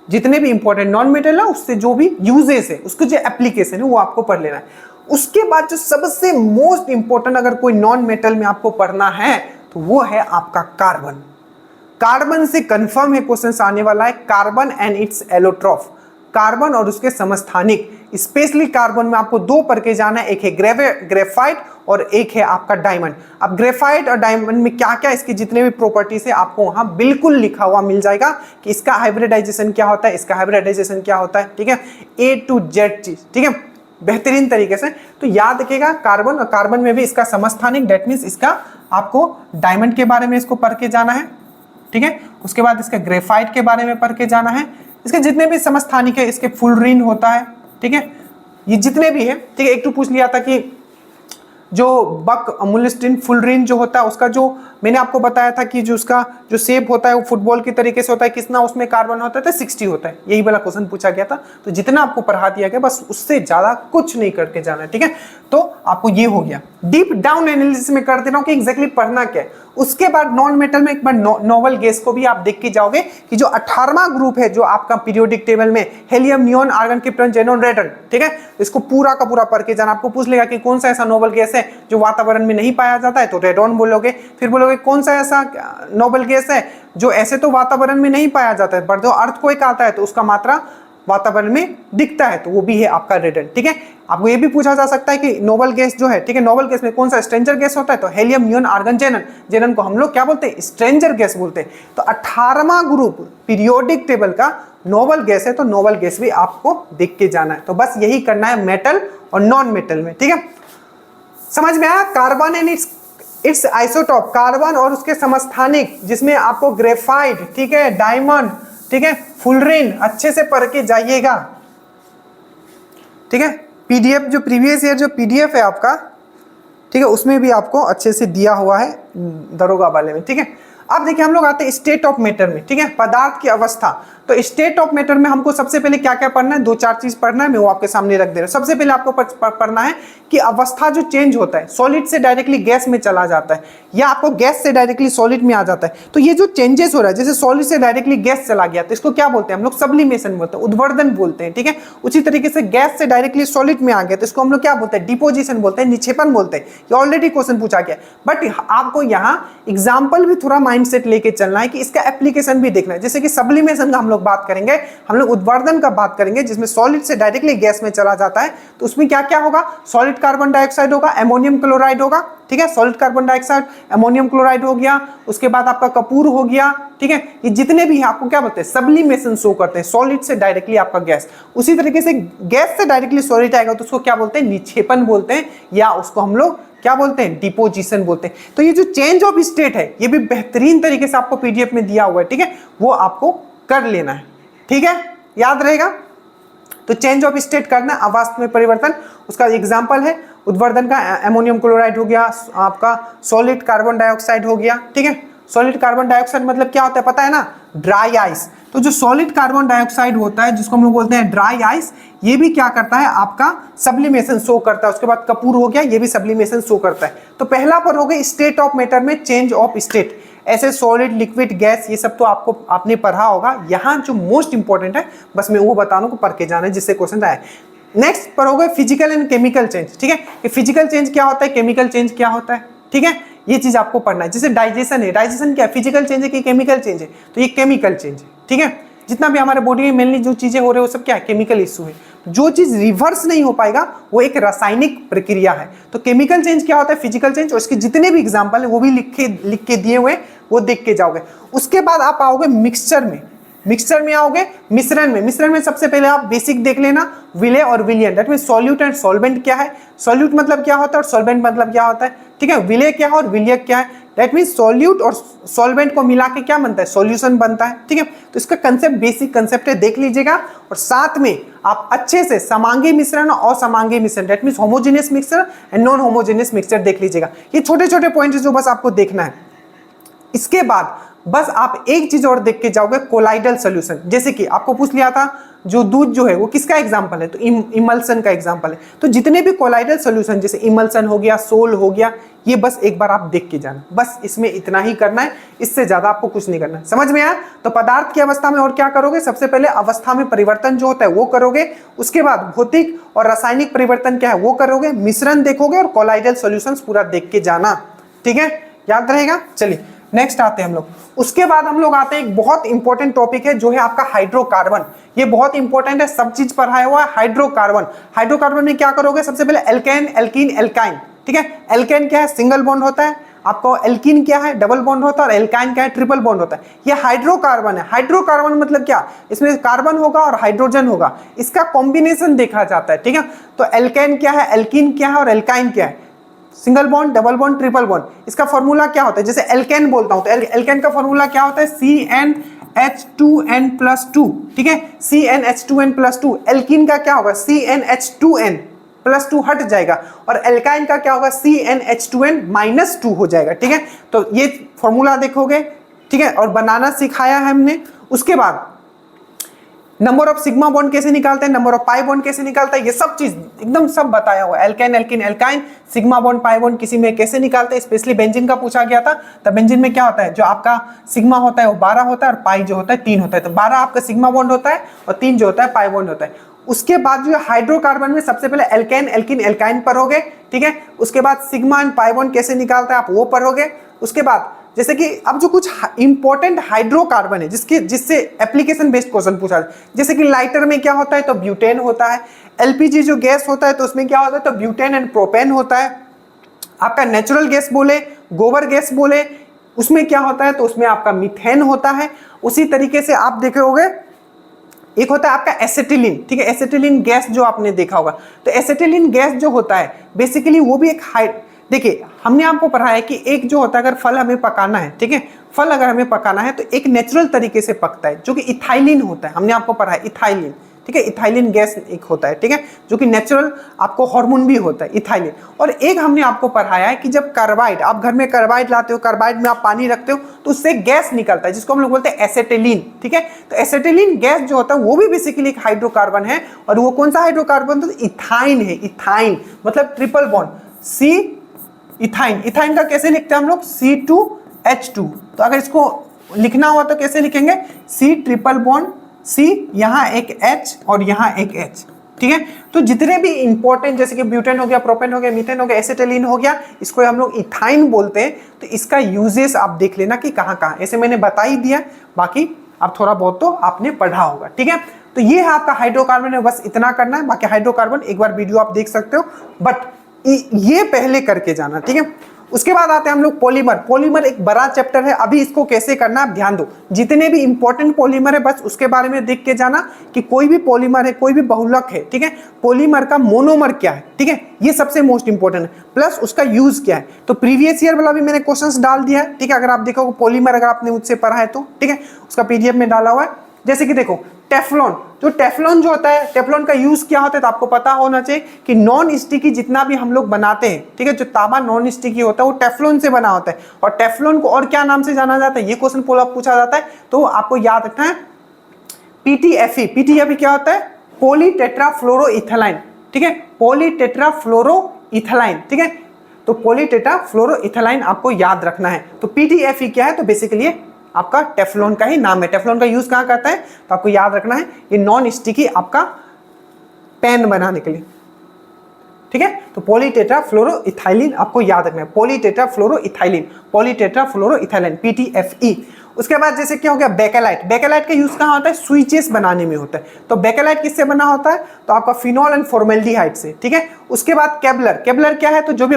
जितने भी इंपॉर्टेंट नॉन मेटल है उससे जो भी यूजेस है, उसके जो एप्लीकेशन है वो आपको पढ़ लेना है। उसके बाद जो सबसे मोस्ट इंपॉर्टेंट अगर कोई नॉन मेटल में आपको पढ़ना है तो वो है आपका कार्बन। कार्बन से कंफर्म है क्वेश्चन आने वाला है, कार्बन एंड इट्स एलोट्रॉफ, कार्बन और उसके समस्थानिक। स्पेशली कार्बन में आपको दो पढ़ के जाना है, एक है ग्रेफाइट और एक है आपका डायमंड। अब ग्रेफाइट और डायमंड में क्या क्या इसकी जितने भी प्रॉपर्टीज है आपको वहां बिल्कुल लिखा हुआ मिल जाएगा कि इसका हाइब्रिडाइजेशन क्या होता है, इसका हाइब्रिडाइजेशन क्या होता है, ठीक है, A to Z चीज, ठीक है, बेहतरीन तरीके से। तो याद रखिएगा कार्बन, और कार्बन में भी इसका समस्थानिक, डेट मीन्स इसका आपको डायमंड के बारे में इसको पढ़ के जाना है, ठीक है। उसके बाद इसके ग्रेफाइट के बारे में पढ़ के जाना है, इसके जितने भी समस्थानिक है, इसके फुलरीन होता है, ठीक है, ये जितने भी है, ठीक है। एक तो पूछ लिया था कि जो बक अमुलिस्टिन फुलरिन जो होता है उसका, जो मैंने आपको बताया था कि जो उसका जो शेप होता है वो फुटबॉल की तरीके से होता है, कितना उसमें कार्बन होता है, तो 60 होता है। यही वाला क्वेश्चन पूछा गया था। तो जितना आपको पढ़ा दिया गया बस उससे ज्यादा कुछ नहीं करके जाना है, ठीक है। तो आपको ये हो गया। डीप डाउन एनालिसिस में कर दे रहा हूं कि एग्जैक्टली पढ़ना क्या है। उसके बाद नॉन मेटल में एक बार नोबल गैस को भी आप देख के जाओगे कि जो 18वां ग्रुप है जो आपका पीरियोडिक टेबल में, helium, neon, argon, krypton, xenon, radon, ठीक है, इसको पूरा का पूरा पढ़ के जाना। आपको पूछ लेगा कि कौन सा ऐसा नोबल गैस है जो वातावरण में नहीं पाया जाता है, तो रेडॉन बोलोगे। फिर बोलोगे कौन सा ऐसा नोबल गैस है जो ऐसे तो वातावरण में नहीं पाया जाता है, पर जो अर्थ को एक आता है तो उसका मात्रा वातावरण में दिखता है, तो वो भी है आपका रेडन, ठीक है। आपको ये भी पूछा जा सकता है कि नोबल गैस जो है, ठीक है, नोबल गैस में कौन सा स्ट्रेंजर गैस होता है, तो हेलियम, नियोन, आर्गन, जेनन। जेनन को हम लोग क्या बोलते हैं, स्ट्रेंजर गैस बोलते हैं। तो 18वां ग्रुप पीरियोडिक टेबल का नोबल गैस है, तो नोबल गैस भी आपको देख के जाना है। तो बस यही करना है मेटल और नॉन मेटल में, ठीक है। समझ में आया। Carbon and it's isotope, carbon और उसके समस्थानिक, जिसमें आपको ग्रेफाइट, ठीक है, डायमंड, ठीक है, फुलरिन अच्छे से पढ़ के जाइएगा, ठीक है। पीडीएफ जो प्रीवियस ईयर जो पीडीएफ है आपका, ठीक है, उसमें भी आपको अच्छे से दिया हुआ है दरोगा वाले में, ठीक है। अब देखिए हम लोग आते हैं स्टेट ऑफ मैटर में, ठीक है, पदार्थ की अवस्था। तो स्टेट ऑफ मैटर में हमको सबसे पहले क्या क्या पढ़ना है, 2-4 चीज पढ़ना है, मैं वो आपके सामने रख दे रहा हूं। सबसे पहले आपको पढ़ना है कि अवस्था जो चेंज होता है, सॉलिड से डायरेक्टली गैस में चला जाता है या आपको गैस से डायरेक्टली सॉलिड में आ जाता है, तो ये जो चेंजेस हो रहा है, जैसे सॉलिड से डायरेक्टली गैस चला गया, तो इसको क्या बोलते हैं हम लोग, सब्लिमेशन बोलते हैं, उद्वर्धन बोलते हैं, ठीक है। उसी तरीके से गैस से डायरेक्टली सॉलिड में आ गया, तो इसको हम लोग क्या बोलते हैं, डिपोजिशन बोलते हैं, निक्षेपण बोलते हैं। ये ऑलरेडी क्वेश्चन पूछा गया, बट आपको यहाँ एग्जाम्पल भी थोड़ा माइंडसेट लेके चलना है कि इसका एप्लीकेशन भी देखना है। जैसे कि सब्लिमेशन का हम लोग बात करेंगे, हम लोग उद्वर्धन का बात करेंगे, जिसमें सॉलिड से डायरेक्टली गैस में चला जाता है, तो उसमें क्या क्या होगा, सॉलिड कार्बन डाइऑक्साइड होगा, अमोनियम क्लोराइड होगा, ठीक है, solid carbon dioxide, ammonium chloride हो गया, उसके बाद आपका कपूर हो गया, ठीक है। ये जितने भी आपको क्या बोलते हैं, सब्लिमेशन शो करते हैं, सॉलिड से डायरेक्टली आपका गैस। उसी तरीके से गैस से डायरेक्टली सॉलिड आएगा तो उसको क्या बोलते हैं, निक्षेपण बोलते हैं, या उसको हम लोग क्या बोलते हैं, डिपोजिशन बोलते हैं। तो ये जो चेंज ऑफ स्टेट है ये भी बेहतरीन तरीके से आपको पीडीएफ में दिया हुआ है, ठीक है, वो आपको कर लेना है, ठीक है, याद रहेगा। तो चेंज ऑफ स्टेट करना, अवस्था में परिवर्तन, उसका एग्जांपल है उद्वर्धन का अमोनियम क्लोराइड हो गया, आपका सॉलिड कार्बन डाइऑक्साइड हो गया, ठीक है। सॉलिड कार्बन डाइऑक्साइड मतलब क्या होता है पता है ना, ड्राई आइस। तो जो सॉलिड कार्बन डाइऑक्साइड होता है जिसको हम लोग बोलते हैं ड्राई आइस, ये भी क्या करता है, आपका सब्लिमेशन शो करता है। उसके बाद कपूर हो गया, ये भी सब्लिमेशन शो करता है। तो पहला पर हो गया स्टेट ऑफ मैटर में चेंज ऑफ स्टेट। ऐसे सॉलिड, लिक्विड, गैस, ये सब तो आपको आपने पढ़ा होगा। यहाँ जो मोस्ट इंपॉर्टेंट है बस मैं वो बता रहा हूँ, पढ़ के जाना है जिससे क्वेश्चन आए। नेक्स्ट पर हो गए फिजिकल एंड केमिकल चेंज, ठीक है, कि फिजिकल चेंज क्या होता है, केमिकल चेंज क्या होता है, ठीक है, ये चीज आपको पढ़ना है। जैसे डाइजेशन है, डाइजेशन क्या है, फिजिकल चेंज है कि केमिकल चेंज है, तो ये केमिकल चेंज है, ठीक है। जितना भी हमारे बॉडी में मेनली जो चीजें हो रही है वो सब क्या है, केमिकल इश्यू है। जो चीज रिवर्स नहीं हो पाएगा वो एक रासायनिक प्रक्रिया है। तो केमिकल चेंज क्या होता है, फिजिकल चेंज, और इसके जितने भी एग्जांपल है वो भी लिख के दिए हुए, वो देख के जाओगे। उसके बाद आप आओगे मिक्सचर में, मिक्सचर में आओगे मिश्रण में। मिश्रण में सबसे पहले आप बेसिक देख लेना, विले और विलियन, that mean solute and solvent क्या है, सॉल्यूट मतलब क्या होता है और सॉल्वेंट मतलब क्या होता है, ठीक है। विले क्या है और विलियक क्या है, दैट मीन सॉल्यूट और सॉल्वेंट को मिला के क्या बनता है, सॉल्यूशन बनता है, ठीक है। तो इसका कंसेप्ट बेसिक कंसेप्ट है, देख लीजिएगा। और साथ में आप अच्छे से समांगी मिश्रण और असमांगी मिश्रण, that mean homogeneous mixture and non homogeneous mixture देख लीजिएगा। ये छोटे छोटे पॉइंट जो बस आपको देखना है। इसके बाद बस आप एक चीज और देख के जाओगे, कोलाइडल सॉल्यूशन। जैसे कि आपको पूछ लिया था जो दूध जो है वो किसका एग्जांपल है, तो इमल्सन का एग्जांपल है। तो जितने भी कोलाइडल सॉल्यूशन जैसे इमल्सन हो गया, सोल हो गया, ये बस एक बार आप देख के जाना, बस इसमें इतना ही करना है, इससे ज्यादा आपको कुछ नहीं करना है। समझ में आया। तो पदार्थ की अवस्था में और क्या करोगे, सबसे पहले अवस्था में परिवर्तन जो होता है वो करोगे। उसके बाद भौतिक और रासायनिक परिवर्तन क्या है वो करोगे, मिश्रण देखोगे और कोलाइडल सॉल्यूशंस पूरा देख के जाना, ठीक है, याद रहेगा। चलिए नेक्स्ट आते हैं हम लोग। उसके बाद हम लोग आते हैं एक बहुत इंपॉर्टेंट टॉपिक है जो है आपका हाइड्रोकार्बन। ये बहुत इंपॉर्टेंट है, सब चीज पढ़ाया हुआ है। हाइड्रोकार्बन, हाइड्रोकार्बन में क्या करोगे, सबसे पहले एल्केन, एल्कीन, एल्काइन, ठीक है। एल्केन क्या है, सिंगल बॉन्ड होता है, आपको एल्कीन क्या है, डबल बॉन्ड होता है, और एल्काइन क्या है, ट्रिपल बॉन्ड होता है। ये हाइड्रोकार्बन है। हाइड्रोकार्बन मतलब क्या, इसमें कार्बन होगा और हाइड्रोजन होगा, इसका कॉम्बिनेशन देखा जाता है, ठीक है। तो एल्केन क्या है, एल्कीन क्या है और एल्काइन क्या है, single bond, double bond, triple bond. इसका फॉर्मूला क्या होता है, जैसे एल्केन बोलता हूं तो एल्केन का फॉर्मूला क्या होता है, CnH2n+2, ठीक है, CnH2n+2। एल्कीन का क्या होगा, CnH2n, +2 हट जाएगा और एल्काइन का क्या होगा, CnH2n-2 हो जाएगा। ठीक है, तो ये फॉर्मूला देखोगे। ठीक है, और बनाना सिखाया है हमने। उसके बाद नंबर ऑफ सिग्मा बॉन्ड कैसे निकालते हैं, नंबर ऑफ पाई बॉन्ड कैसे निकालता है, ये सब चीज एकदम सब बताया हुआ है। Alkyne alkene alkyne, sigma bond pi bond किसी में कैसे निकालते हैं, स्पेशली बेंजीन का पूछा गया था। तो बेंजीन में क्या होता है, जो आपका सिग्मा होता है वो 12 होता है और पाई जो होता है 3 होता है। तो 12 आपका सिग्मा बॉन्ड होता है और 3 जो होता है पाई बॉन्ड होता है। उसके बाद जो हाइड्रोकार्बन में सबसे पहले एल्केन एल्किन एल्काइन पढ़ोगे। ठीक है, उसके बाद सिग्मा एंड पाई बॉन्ड कैसे निकालता है आप वो पढ़ोगे। उसके बाद जैसे कि अब जो कुछ इंपॉर्टेंट हाइड्रोकार्बन है जिससे एप्लीकेशन बेस्ड क्वेश्चन पूछा जाए, जैसे कि लाइटर में क्या होता है तो ब्यूटेन होता है, एलपीजी जो गैस होता है तो उसमें क्या होता है तो ब्यूटेन एंड प्रोपेन होता है। आपका नेचुरल गैस बोले, गोबर गैस बोले, उसमें क्या होता है तो उसमें आपका मीथेन होता है। उसी तरीके से आप देखोगे एक होता है आपका एसिटिलीन। ठीक है, एसिटिलीन गैस जो आपने देखा होगा, तो एसिटिलीन गैस जो होता है बेसिकली वो भी एक देखिए हमने आपको पढ़ाया कि एक जो होता है अगर फल हमें पकाना है, ठीक है, फल अगर हमें पकाना है तो एक नेचुरल तरीके से पकता है जो कि इथाइलिन होता है। हमने आपको पढ़ाया इथाइलिन। ठीक है, इथाइलिन गैस एक होता है। ठीक है, जो कि नेचुरल आपको हार्मोन भी होता है इथाइलिन। और एक हमने आपको पढ़ाया है कि जब कार्बाइड, आप घर में कार्बाइड लाते हो, कार्बाइड में आप पानी रखते हो तो उससे गैस निकलता है जिसको हम लोग बोलते हैं एसिटिलीन। ठीक है, तो एसिटिलीन गैस जो होता है वो भी बेसिकली एक हाइड्रोकार्बन है। और वो कौन सा हाइड्रोकार्बन, तो इथाइन है। इथाइन मतलब triple bond C ethyne. Ethyne का कैसे लिखते हैं हम लोग, C2H2। तो अगर इसको लिखना हुआ तो कैसे लिखेंगे, C ट्रिपल बॉन्ड C, यहाँ एक H और यहाँ एक H। ठीक है, तो जितने भी इंपॉर्टेंट जैसे कि ब्यूटेन हो गया, प्रोपेन हो गया, मीथेन हो गया, एसिटिलीन हो गया, इसको हम लोग इथाइन बोलते हैं। तो इसका यूजेस आप देख लेना कि कहाँ कहाँ, ऐसे मैंने बता ही दिया, बाकी आप थोड़ा बहुत तो आपने पढ़ा होगा। ठीक है, तो ये है आपका हाइड्रोकार्बन है, बस इतना करना है। बाकी हाइड्रोकार्बन एक बार वीडियो आप देख सकते हो, बट ये पहले करके जाना। ठीक है, उसके बाद आते हैं हम लोग पॉलीमर। पॉलीमर एक बड़ा चैप्टर है, अभी इसको कैसे करना है आप ध्यान दो। जितने भी इंपॉर्टेंट पॉलीमर है बस उसके बारे में देख के जाना कि कोई भी पॉलीमर है, कोई भी बहुलक है, ठीक है, पॉलीमर का मोनोमर क्या है। ठीक है, ये सबसे मोस्ट इंपॉर्टेंट है, प्लस उसका यूज क्या है। तो प्रीवियस ईयर वाला भी मैंने क्वेश्चंस डाल दिया है। ठीक है, अगर आप देखोगे पॉलीमर अगर आपने मुझसे पढ़ा है तो ठीक है, उसका PDF में डाला हुआ है। जैसे कि देखो टेफ्लॉन, जो टेफ्लॉन जो होता है, टेफ्लॉन का यूज क्या होता है तो आपको पता होना चाहिए कि नॉन स्टिकी जितना भी हम लोग बनाते हैं, ठीक है, जो तांबा नॉन स्टिकी होता है वो टेफ्लॉन से बना होता है। और टेफ्लॉन को और क्या नाम से जाना जाता है, ये क्वेश्चन पूछा जाता है, तो आपको याद रखना है PTFE। PTFE क्या होता है, पॉलीटेट्राफ्लोरोइथेलाइन। ठीक है, पॉलीटेट्राफ्लोरोइथेलाइन। ठीक है, तो पॉलीटेट्राफ्लोरोइथेलाइन आपको याद रखना है। तो PTFE क्या है, तो बेसिकली आपका टेफ्लॉन का ही नाम है। टेफ्लॉन का यूज कहाँ करता है तो आपको याद रखना है, ये नॉन स्टिकी आपका पेन बनाने के लिए। ठीक है, तो पॉलीटेट्राफ्लोरोइथाइलिन आपको याद रखना है, पॉलीटेट्राफ्लोरोइथाइलिन PTFE। उसके बाद जैसे क्या हो गया बेकेलाइट। बेकेलाइट का यूज कहाँ होता है, स्विचेस बनाने में होता है। तो बेकेलाइट किससे बना होता है तो आपका फिनॉल एंड फॉर्मेल्डिहाइड से। ठीक है, उसके बाद केबलर। केबलर क्या है, तो जो भी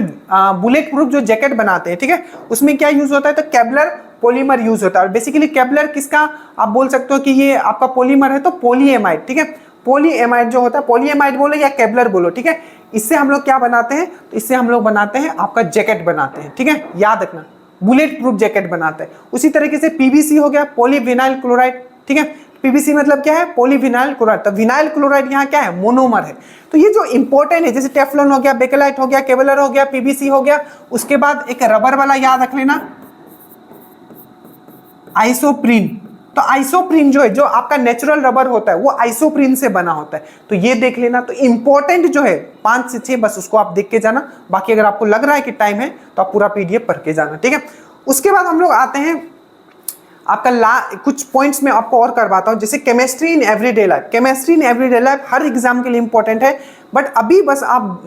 बुलेट प्रूफ जो जैकेट बनाते हैं, ठीक है, उसमें क्या यूज होता है तो केबलर पॉलीमर यूज होता है। और बेसिकली केबलर किसका आप बोल सकते हो कि ये आपका पॉलीमर है तो पॉलीएमाइड। ठीक है, पॉलीएमाइड जो होता है, पॉलीएमाइड बोलो या केबलर बोलो, ठीक है, इससे हम लोग क्या बनाते हैं तो इससे हम लोग बनाते हैं आपका जैकेट बनाते हैं। ठीक है, याद रखना बुलेट प्रूफ जैकेट बनाते हैं। उसी तरीके से PVC हो गया, पॉलीविनाइल क्लोराइड। ठीक है, PVC मतलब क्या है, पॉलीविनाइल क्लोराइड। तो विनाइल क्लोराइड यहाँ क्या है, मोनोमर है। तो ये जो इंपॉर्टेंट है, जैसे टेफ्लॉन हो गया, बेकेलाइट हो गया, केबलर हो गया, PVC हो गया। उसके बाद एक रबर वाला याद रख लेना, आइसोप्रीन। तो आइसोप्रीन जो है, जो आपका नेचुरल रबर होता है वो आइसोप्रीन से बना होता है, तो ये देख लेना। तो इंपॉर्टेंट जो है 5 से 6 बस उसको आप देख के जाना। बाकी अगर आपको लग रहा है कि टाइम है तो आप पूरा PDF पढ़ के जाना। ठीक है, उसके बाद हम लोग आते हैं आपका कुछ पॉइंट्स में आपको और करवाता हूं, जैसे chemistry in everyday life. Chemistry in everyday life her exam के लिए इंपॉर्टेंट है, बट अभी बस आप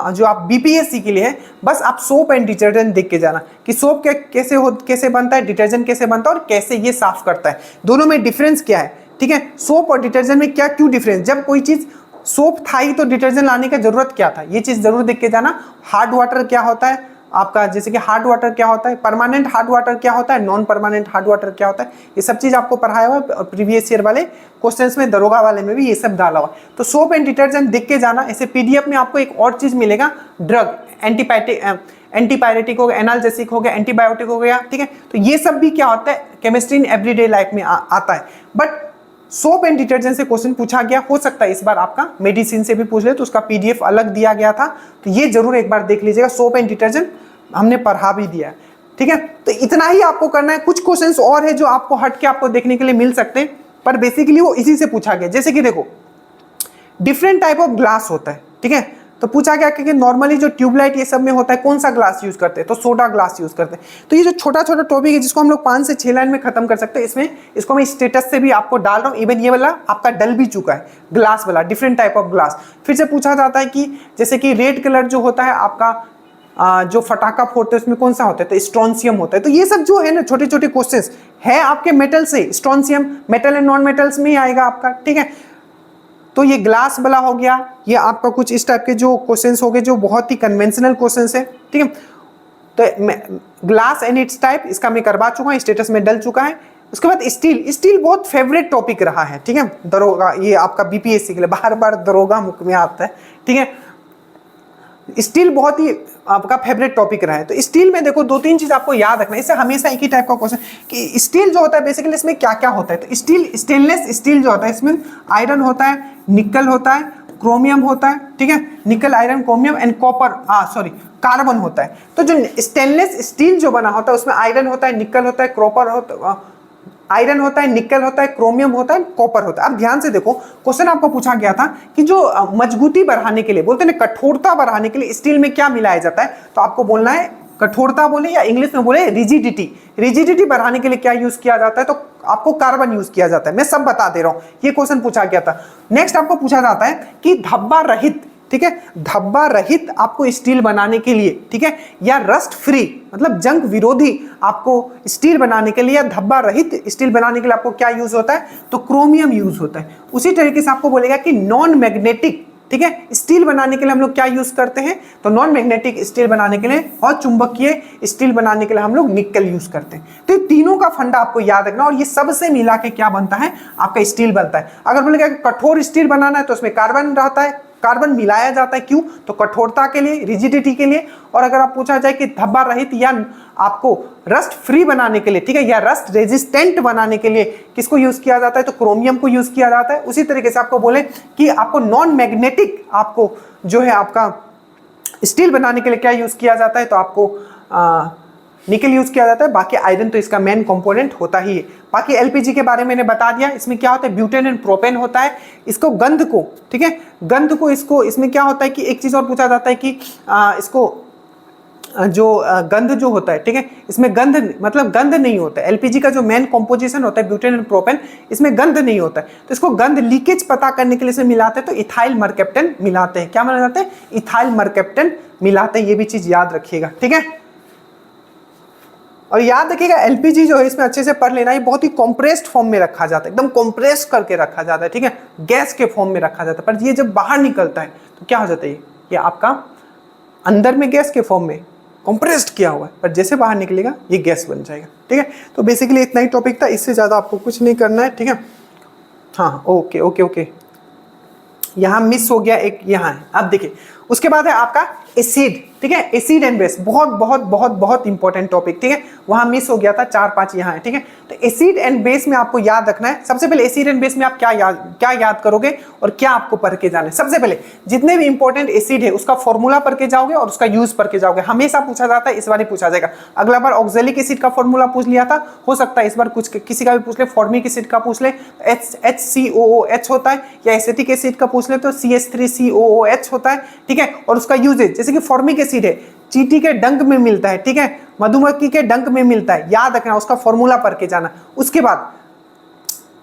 जो आप BPSC के लिए है, बस आप सोप एंड डिटर्जेंट देख के जाना कि सोप कैसे बनता है, डिटर्जेंट कैसे बनता है और कैसे ये साफ करता है, दोनों में डिफरेंस क्या है। ठीक है, सोप और डिटर्जेंट में क्या क्यों डिफरेंस, जब कोई चीज सोप था ही तो डिटर्जेंट लाने का जरूरत क्या था, ये चीज जरूर देख के जाना। हार्ड वाटर क्या होता है आपका, जैसे कि हार्ड वाटर क्या होता है, परमानेंट हार्ड वाटर क्या होता है, नॉन परमानेंट हार्ड वाटर क्या होता है, ये सब चीज आपको पढ़ाया हुआ है प्रीवियस ईयर वाले क्वेश्चंस में, दरोगा वाले में भी ये सब डाला हुआ। तो सोप एंड डिटर्जेंट देख के जाना। ऐसे PDF में आपको एक और चीज मिलेगा, ड्रग, एंटीपायरेटिक हो गया, एनाल्जेसिक हो गया, एंटीबायोटिक हो गया। ठीक है, तो ये सब भी क्या होता है केमिस्ट्री इन एवरीडे लाइफ में आता है। बट सोप एंड डिटर्जेंट से क्वेश्चन पूछा गया, हो सकता है इस बार आपका मेडिसिन से भी पूछ ले, तो उसका पीडीएफ अलग दिया गया था, तो ये जरूर एक बार देख लीजिएगा। सोप एंड डिटर्जेंट हमने पढ़ा भी दिया है, ठीक है। तो इतना ही आपको करना है। कुछ क्वेश्चंस और है जो आपको हट के आपको देखने के लिए मिल सकते हैं, पर बेसिकली वो इसी से पूछा गया। जैसे कि देखो डिफरेंट टाइप ऑफ ग्लास होता है, ठीक है। तो पूछा गया कि नॉर्मली जो ट्यूबलाइट ये सब में होता है कौन सा ग्लास यूज करते हैं, तो सोडा ग्लास यूज करते हैं। तो ये जो छोटा छोटा टॉपिक है जिसको हम लोग 5 से 6 लाइन में खत्म कर सकते हैं, इसमें इसको मैं स्टेटस से भी आपको डाल रहा हूँ। इवन ये वाला आपका डल भी चुका है, ग्लास वाला, डिफरेंट टाइप ऑफ ग्लास। फिर से पूछा जाता है कि जैसे कि रेड कलर जो होता है आपका जो फटाका फोड़ते हैं उसमें कौन सा होता है, तो स्ट्रोंसियम होता है। तो ये सब जो है ना छोटे छोटे क्वेश्चंस है आपके मेटल से, स्ट्रोंसियम मेटल एंड नॉन मेटल्स में ही आएगा आपका, ठीक है। तो ये ग्लास वाला हो गया, ये आपका कुछ इस टाइप के जो क्वेश्चंस हो गए जो बहुत ही कन्वेंशनल क्वेश्चंस है, ठीक है। तो ग्लास एंड इट्स टाइप इसका मैं करवा चुका हूँ, स्टेटस में डल चुका है। उसके बाद स्टील, स्टील बहुत फेवरेट टॉपिक रहा है, ठीक है। दरोगा, ये आपका बीपीएससी के लिए बार बार दरोगा मुख में आता है, ठीक है। स्टील बहुत ही आपका फेवरेट टॉपिक रहा है। तो स्टील में देखो 2-3 चीज आपको याद रखना है, इससे हमेशा एक ही टाइप का क्वेश्चन कि स्टील जो होता है बेसिकली इसमें क्या क्या होता है। तो स्टील, स्टेनलेस स्टील जो होता है इसमें आयरन होता है, निकल होता है, क्रोमियम होता है, ठीक है। निकल, iron, chromium and copper, carbon होता है। तो जो स्टेनलेस स्टील जो बना होता है उसमें आयरन होता है, निकल होता है, कॉपर होता, आयरन होता है, निकल होता है, क्रोमियम होता है, कॉपर होता है। अब ध्यान से देखो, क्वेश्चन आपको पूछा गया था कि जो मजबूती बढ़ाने के लिए, बोलते हैं कठोरता बढ़ाने के लिए स्टील में क्या मिलाया जाता है, तो आपको बोलना है कठोरता बोले या इंग्लिश में बोले रिजिडिटी। रिजिडिटी बढ़ाने के लिए क्या यूज किया जाता है, तो आपको कार्बन यूज किया जाता है। मैं सब बता दे रहा हूं, ये क्वेश्चन पूछा गया था। नेक्स्ट आपको पूछा जाता है कि धब्बा रहित, ठीक है, धब्बा रहित आपको स्टील बनाने के लिए, ठीक है, या रस्ट फ्री मतलब जंग विरोधी आपको स्टील बनाने के लिए या धब्बा रहित स्टील बनाने के लिए आपको क्या यूज होता है, तो क्रोमियम यूज होता है। उसी तरीके से आपको बोलेगा कि नॉन मैग्नेटिक, ठीक है, स्टील बनाने के लिए हम लोग क्या यूज करते हैं, तो नॉन मैग्नेटिक स्टील बनाने के लिए और चुंबकीय स्टील बनाने के लिए हम लोग निकल यूज करते हैं। तो ये तीनों का फंडा आपको याद रखना, और ये सबसे मिला के क्या बनता है, आपका स्टील बनता है। अगर बोलेगा कठोर स्टील बनाना है तो उसमें कार्बन रहता है, कार्बन मिलाया जाता है, क्यों, तो कठोरता के लिए, रिजिडिटी के लिए। और अगर आप पूछा जाए कि धब्बा रहित या आपको रस्ट फ्री बनाने के लिए, ठीक है, या रस्ट रेजिस्टेंट बनाने के लिए किसको यूज किया जाता है, तो क्रोमियम को यूज किया जाता है। उसी तरीके से आपको बोले कि आपको नॉन मैग्नेटिक आपको जो है आपका स्टील बनाने के लिए क्या यूज किया जाता है, तो आपको निकल यूज किया जाता है। बाकी आयरन तो इसका मेन कंपोनेंट होता ही है। बाकी एलपीजी के बारे में मैंने बता दिया, इसमें क्या होता है, ब्यूटेन एंड प्रोपेन होता है। इसको गंध को, ठीक है, गंध को इसको, इसमें क्या होता है कि एक चीज और पूछा जाता है कि इसको जो गंध जो होता है, ठीक है, इसमें गंध मतलब गंध नहीं होता है। एलपीजी का जो मेन कंपोजिशन होता है ब्यूटेन एंड प्रोपेन, इसमें गंध नहीं होता है। तो इसको गंध लीकेज पता करने के लिए इसमें मिलाते हैं, तो इथाइल मरकैप्टन मिलाते हैं। क्या मिलाते हैं, इथाइल मरकैप्टन मिलाते हैं। ये भी चीज याद रखिएगा, ठीक है। और याद रखिएगा एलपीजी जो है इसमें अच्छे से पढ़ लेना, ये बहुत ही कॉम्प्रेस्ड फॉर्म में रखा जाता है, एकदम कॉम्प्रेस करके रखा जाता है, ठीक है, गैस के फॉर्म में रखा जाता है। पर ये जब बाहर निकलता है तो क्या हो जाता है, ये आपका अंदर में गैस के फॉर्म में कॉम्प्रेस्ड किया हुआ है, पर जैसे बाहर निकलेगा ये गैस बन जाएगा, ठीक है। तो बेसिकली इतना ही टॉपिक था, इससे ज़्यादा आपको कुछ नहीं करना है, ठीक है। हाँ, ओके ओके ओके, यहाँ मिस हो गया एक, यहाँ है। अब देखिए उसके बाद है आपका एसिड, ठीक है, एसिड एंड बेस, बहुत बहुत बहुत बहुत इंपॉर्टेंट टॉपिक, ठीक है। वहां मिस हो गया था, 4-5 यहाँ है, ठीक है। तो एसिड एंड बेस में आपको याद रखना है। सबसे पहले एसिड एंड बेस में आप क्या याद करोगे और क्या आपको पढ़ के जाना है। सबसे पहले जितने भी इंपॉर्टेंट एसिड है उसका फॉर्मूला पढ़ के जाओगे और उसका यूज पढ़ के जाओगे। हमेशा पूछा जाता है, इस बार ही पूछा जाएगा। अगला बार ऑक्जेलिक एसिड का फॉर्मूला पूछ लिया था, हो सकता है इस बार कुछ किसी का भी पूछ ले, फॉर्मिक एसिड का पूछ ले, HCOOH होता है, या एसिटिक एसिड का पूछ ले तो CH3COOH होता है, ठीक है। और उसका यूजेज, जैसे कि फॉर्मिक एसिड है चींटी के डंक में मिलता है, ठीक है, मधुमक्खी के डंक में मिलता है, याद रखना, उसका फॉर्मूला पढ़ के जाना। उसके बाद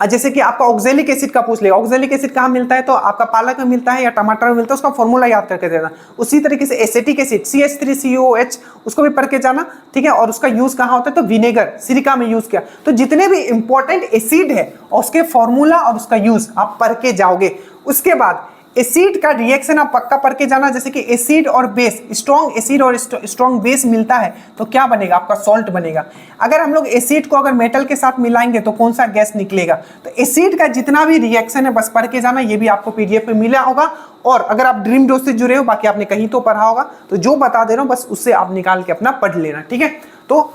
जैसे कि आपका ऑक्जेलिक एसिड का पूछ ले, ऑक्जेलिक एसिड कहाँ मिलता है, तो आपका पालक में मिलता है या टमाटर में मिलता है, उसका फॉर्मूला याद करके देना। उसी तरीके से एसिटिक एसिड CH3COOH उसको भी पढ़ के जाना, ठीक है। और उसका यूज कहाँ होता है, तो विनेगर, सिरिका में यूज किया। तो जितने भी इंपॉर्टेंट एसिड है उसके फॉर्मूला और उसका यूज आप पढ़ के जाओगे। उसके बाद एसिड का रिएक्शन आप पक्का पढ़ के जाना, जैसे कि एसिड और बेस, स्ट्रॉन्ग एसिड और स्ट्रॉन्ग बेस मिलता है तो क्या बनेगा, आपका सॉल्ट बनेगा। अगर हम लोग एसिड को अगर मेटल के साथ मिलाएंगे तो कौन सा गैस निकलेगा। तो एसिड का जितना भी रिएक्शन है बस पढ़ के जाना, ये भी आपको पीडीएफ में मिला होगा। और अगर आप ड्रीम डोज से जुड़े हो, बाकी आपने कहीं तो पढ़ा होगा, तो जो बता दे रहा हूँ बस उससे आप निकाल के अपना पढ़ लेना, ठीक है। तो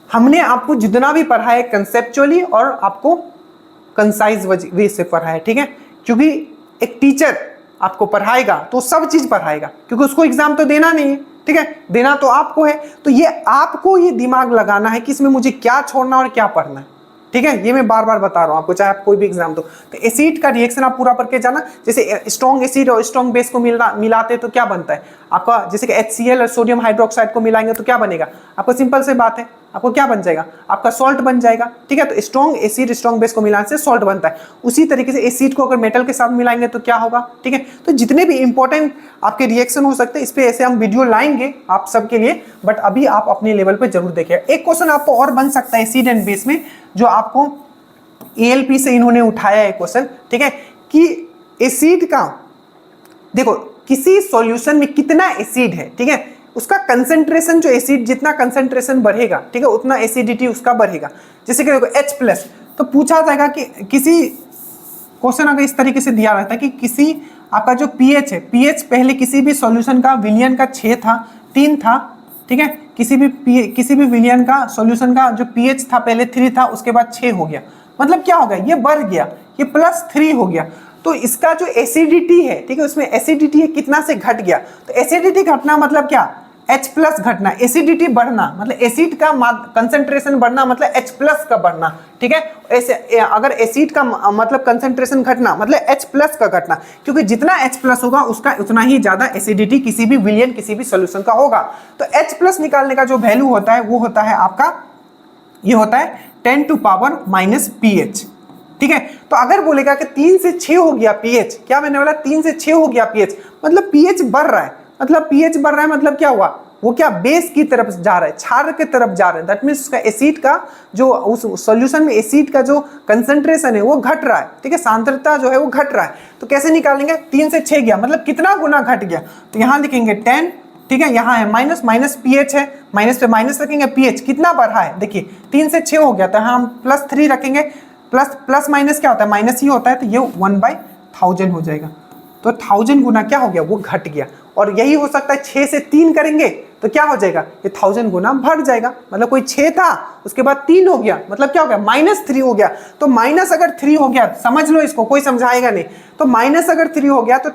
हमने आपको जितना भी पढ़ा है कंसेप्चुअली और आपको कंसाइज वे से पढ़ाएं, ठीक है। क्योंकि एक टीचर आपको पढ़ाएगा तो सब चीज पढ़ाएगा, क्योंकि उसको एग्जाम तो देना नहीं है, ठीक है, देना तो आपको है। तो ये आपको ये दिमाग लगाना है कि इसमें मुझे क्या छोड़ना और क्या पढ़ना है, ठीक है। ये मैं बार बार बता रहा हूँ आपको, चाहे आप कोई भी एग्जाम दो। तो एसिड का रिएक्शन आप पूरा पढ़ के जाना। जैसे स्ट्रॉन्ग एसिड और स्ट्रॉन्ग बेस को मिलाते तो क्या बनता है आपका, जैसे कि HCl और सोडियम हाइड्रोक्साइड को मिलाएंगे तो क्या बनेगा आपको, सिंपल से बात है, आपको क्या बन जाएगा, आपका सॉल्ट बन जाएगा, ठीक है। तो स्ट्रॉन्ग एसिड स्ट्रॉन्ग बेस को मिलाने से सॉल्ट बनता है। उसी तरीके से एसिड को अगर मेटल के साथ मिलाएंगे तो क्या होगा, ठीक है। तो जितने भी इंपॉर्टेंट आपके रिएक्शन हो सकते हैं इस पे ऐसे हम वीडियो लाएंगे आप सबके लिए, बट अभी आप अपने लेवल पे जरूर देखिए। एक क्वेश्चन आपको और बन सकता है एसिड एंड बेस में, जो आपको ALP से इन्होंने उठाया है क्वेश्चन, ठीक है, कि एसिड का देखो किसी सॉल्यूशन में कितना एसिड है, ठीक है, उसका कंसंट्रेशन, जो एसिड जितना कंसंट्रेशन बढ़ेगा, ठीक है, उतना एसिडिटी उसका बढ़ेगा। जैसे कि देखो H+, तो पूछा जाएगा कि किसी क्वेश्चन अगर इस तरीके से दिया रहता है कि किसी आपका जो pH है, pH पहले किसी भी सॉल्यूशन का विलियन का 6 था, 3 था, ठीक है, किसी भी विलियन का सॉल्यूशन का जो pH था पहले 3 था, उसके बाद 6 हो गया, मतलब क्या हो गया, ये बढ़ गया, ये +3 हो गया। तो इसका जो एसिडिटी है, ठीक है, उसमें एसिडिटी है कितना से घट गया। तो एसिडिटी घटना मतलब क्या, H+ घटना, एसिडिटी बढ़ना मतलब एसिड का कंसंट्रेशन बढ़ना मतलब H+ का बढ़ना, ठीक है। ऐसे अगर एसिड का मतलब कंसंट्रेशन घटना मतलब H+ का घटना, क्योंकि जितना H+ होगा उसका उतना ही ज्यादा एसिडिटी किसी भी विलियन किसी भी सॉल्यूशन का होगा। तो H+ निकालने का जो वैल्यू होता है वो होता है आपका, ये होता है 10⁻⁻ pH, ठीक है। तो अगर बोलेगा कि 3 से 6 हो गया pH, क्या मैंने बोला 3 से 6 हो गया pH, मतलब pH बढ़ रहा है, मतलब pH बढ़ रहा है मतलब क्या हुआ, वो क्या बेस की तरफ जा रहा है, क्षार की तरफ जा रहा है। दैट मीन्स उसका एसिड का जो उस सॉल्यूशन में एसिड का जो कंसंट्रेशन है वो घट रहा है, ठीक है, सांद्रता जो है वो घट रहा है। तो कैसे निकालेंगे, 3 से 6 गया मतलब कितना गुना घट गया, तो यहाँ लिखेंगे 10, ठीक है, यहाँ है माइनस pH है, माइनस पे माइनस रखेंगे, pH कितना बढ़ा है, देखिए 3 से 6 हो गया, तो यहाँ हम +3 रखेंगे, प्लस माइनस क्या होता है, माइनस ही होता है, तो ये 1/1000 हो जाएगा। तो 1000 गुना क्या हो गया, वो घट गया। और यही हो सकता है 6 से 3 करेंगे तो क्या हो जाएगा, ये 1000 गुना बढ़ जाएगा, मतलब कोई 6 था उसके बाद 3 हो गया, मतलब क्या हो गया, -3 हो गया। तो माइनस अगर 3 हो गया, समझ लो इसको, कोई समझाएगा नहीं, तो माइनस अगर 3 हो गया तो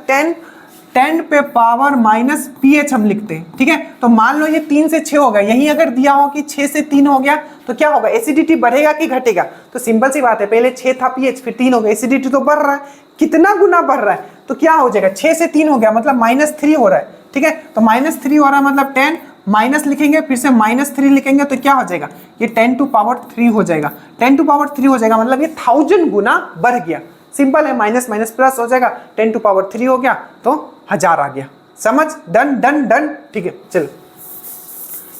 10 पे पावर माइनस pH हम लिखते हैं, ठीक है। तो मान लो ये 3 से 6 हो गया, यही अगर दिया हो कि 6 से 3 हो गया तो क्या होगा, एसिडिटी बढ़ेगा कि घटेगा। तो सिंपल सी बात है, पहले 6 था pH फिर 3 हो गया, एसिडिटी तो बढ़ रहा है, कितना गुना बढ़ रहा है, तो क्या हो जाएगा, 6 से 3 हो गया मतलब -3 हो रहा है, ठीक है। तो -3 हो रहा है मतलब 10 माइनस लिखेंगे, फिर से -3 लिखेंगे तो क्या हो जाएगा, ये 10⁻3 हो जाएगा, 10⁻3 हो जाएगा मतलब ये 1000 गुना बढ़ गया। सिंपल है, माइनस माइनस प्लस हो जाएगा, 10⁻3 हो गया तो 1000 आ गया। समझ, डन डन डन, ठीक है। चलो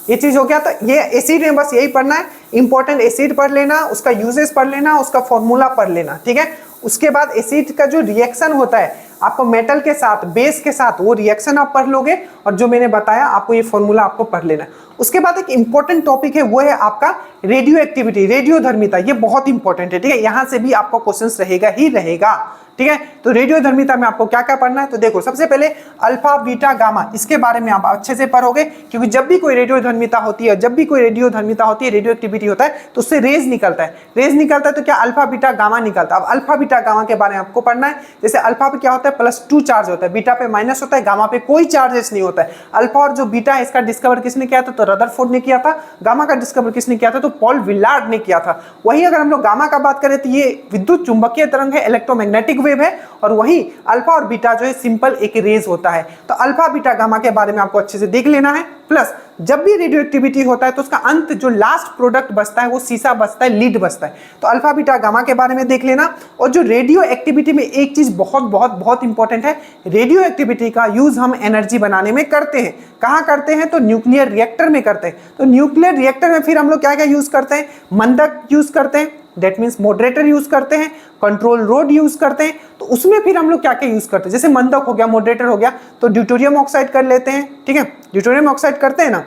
ये चीज हो गया। तो ये एसिड में बस यही पढ़ना है, इंपॉर्टेंट एसिड पढ़ लेना, उसका यूजेस पढ़ लेना, उसका फॉर्मूला पढ़ लेना, ठीक है। उसके बाद एसिड का जो रिएक्शन होता है आपको मेटल के साथ, बेस के साथ, वो रिएक्शन आप पढ़ लोगे, और जो मैंने बताया आपको ये फॉर्मूला आपको पढ़ लेना है। उसके बाद एक इंपॉर्टेंट टॉपिक है, वो है आपका रेडियो एक्टिविटी, रेडियोधर्मिता। ये बहुत इंपॉर्टेंट है, ठीक है, यहां से भी आपको क्वेश्चंस रहेगा ही रहेगा, ठीक है। तो रेडियोधर्मिता में आपको क्या क्या पढ़ना है, तो देखो सबसे पहले अल्फा बीटा गामा, इसके बारे में आप अच्छे से पढ़ोगे, क्योंकि जब भी कोई रेडियोधर्मिता होती है, जब भी कोई रेडियोधर्मिता होती है, रेडियो एक्टिविटी होता है, तो उससे रेज निकलता है, रेज निकलता है तो क्या अल्फा बीटा गामा निकलता है। अब अल्फा बीटा गामा के बारे में आपको पढ़ना है। जैसे अल्फा पे क्या होता है, +2 चार्ज होता है, बीटा पे माइनस होता है, गामा पे कोई चार्जेस नहीं होता है। अल्फा और जो बीटा है इसका डिस्कवर किसने किया था, तो रदरफोर्ड ने किया था। गामा का डिस्कवर किसने किया था, तो पॉल विलार्ड ने किया था। वही अगर हम लोग गामा का बात करें तो ये विद्युत चुंबकीय तरंग है, इलेक्ट्रोमैग्नेटिक वेव है, और वही अल्फा और बीटा जो है सिंपल एक रेज होता है। तो अल्फा बीटा गामा के बारे में आपको अच्छे से देख लेना है। प्लस जब भी रेडियो एक्टिविटी होता है तो उसका अंत जो लास्ट प्रोडक्ट बचता है वो सीसा बचता है, लीड बचता है। तो अल्फा बीटा गामा के बारे में देख लेना। और जो रेडियो एक्टिविटी में एक चीज बहुत बहुत बहुत इंपॉर्टेंट है, रेडियो एक्टिविटी का यूज हम एनर्जी बनाने में करते हैं। कहाँ करते हैं, तो न्यूक्लियर रिएक्टर में करते हैं। तो न्यूक्लियर रिएक्टर में फिर हम लोग क्या क्या यूज करते हैं, मंदक यूज करते हैं, दैट मीन्स मॉडरेटर यूज करते हैं, कंट्रोल रोड यूज करते हैं। तो उसमें फिर हम लोग क्या क्या यूज करते हैं, जैसे मंदक हो गया, मॉडरेटर हो गया, तो ड्यूटेरियम ऑक्साइड कर लेते हैं, ठीक है, ड्यूटेरियम ऑक्साइड करते हैं ना,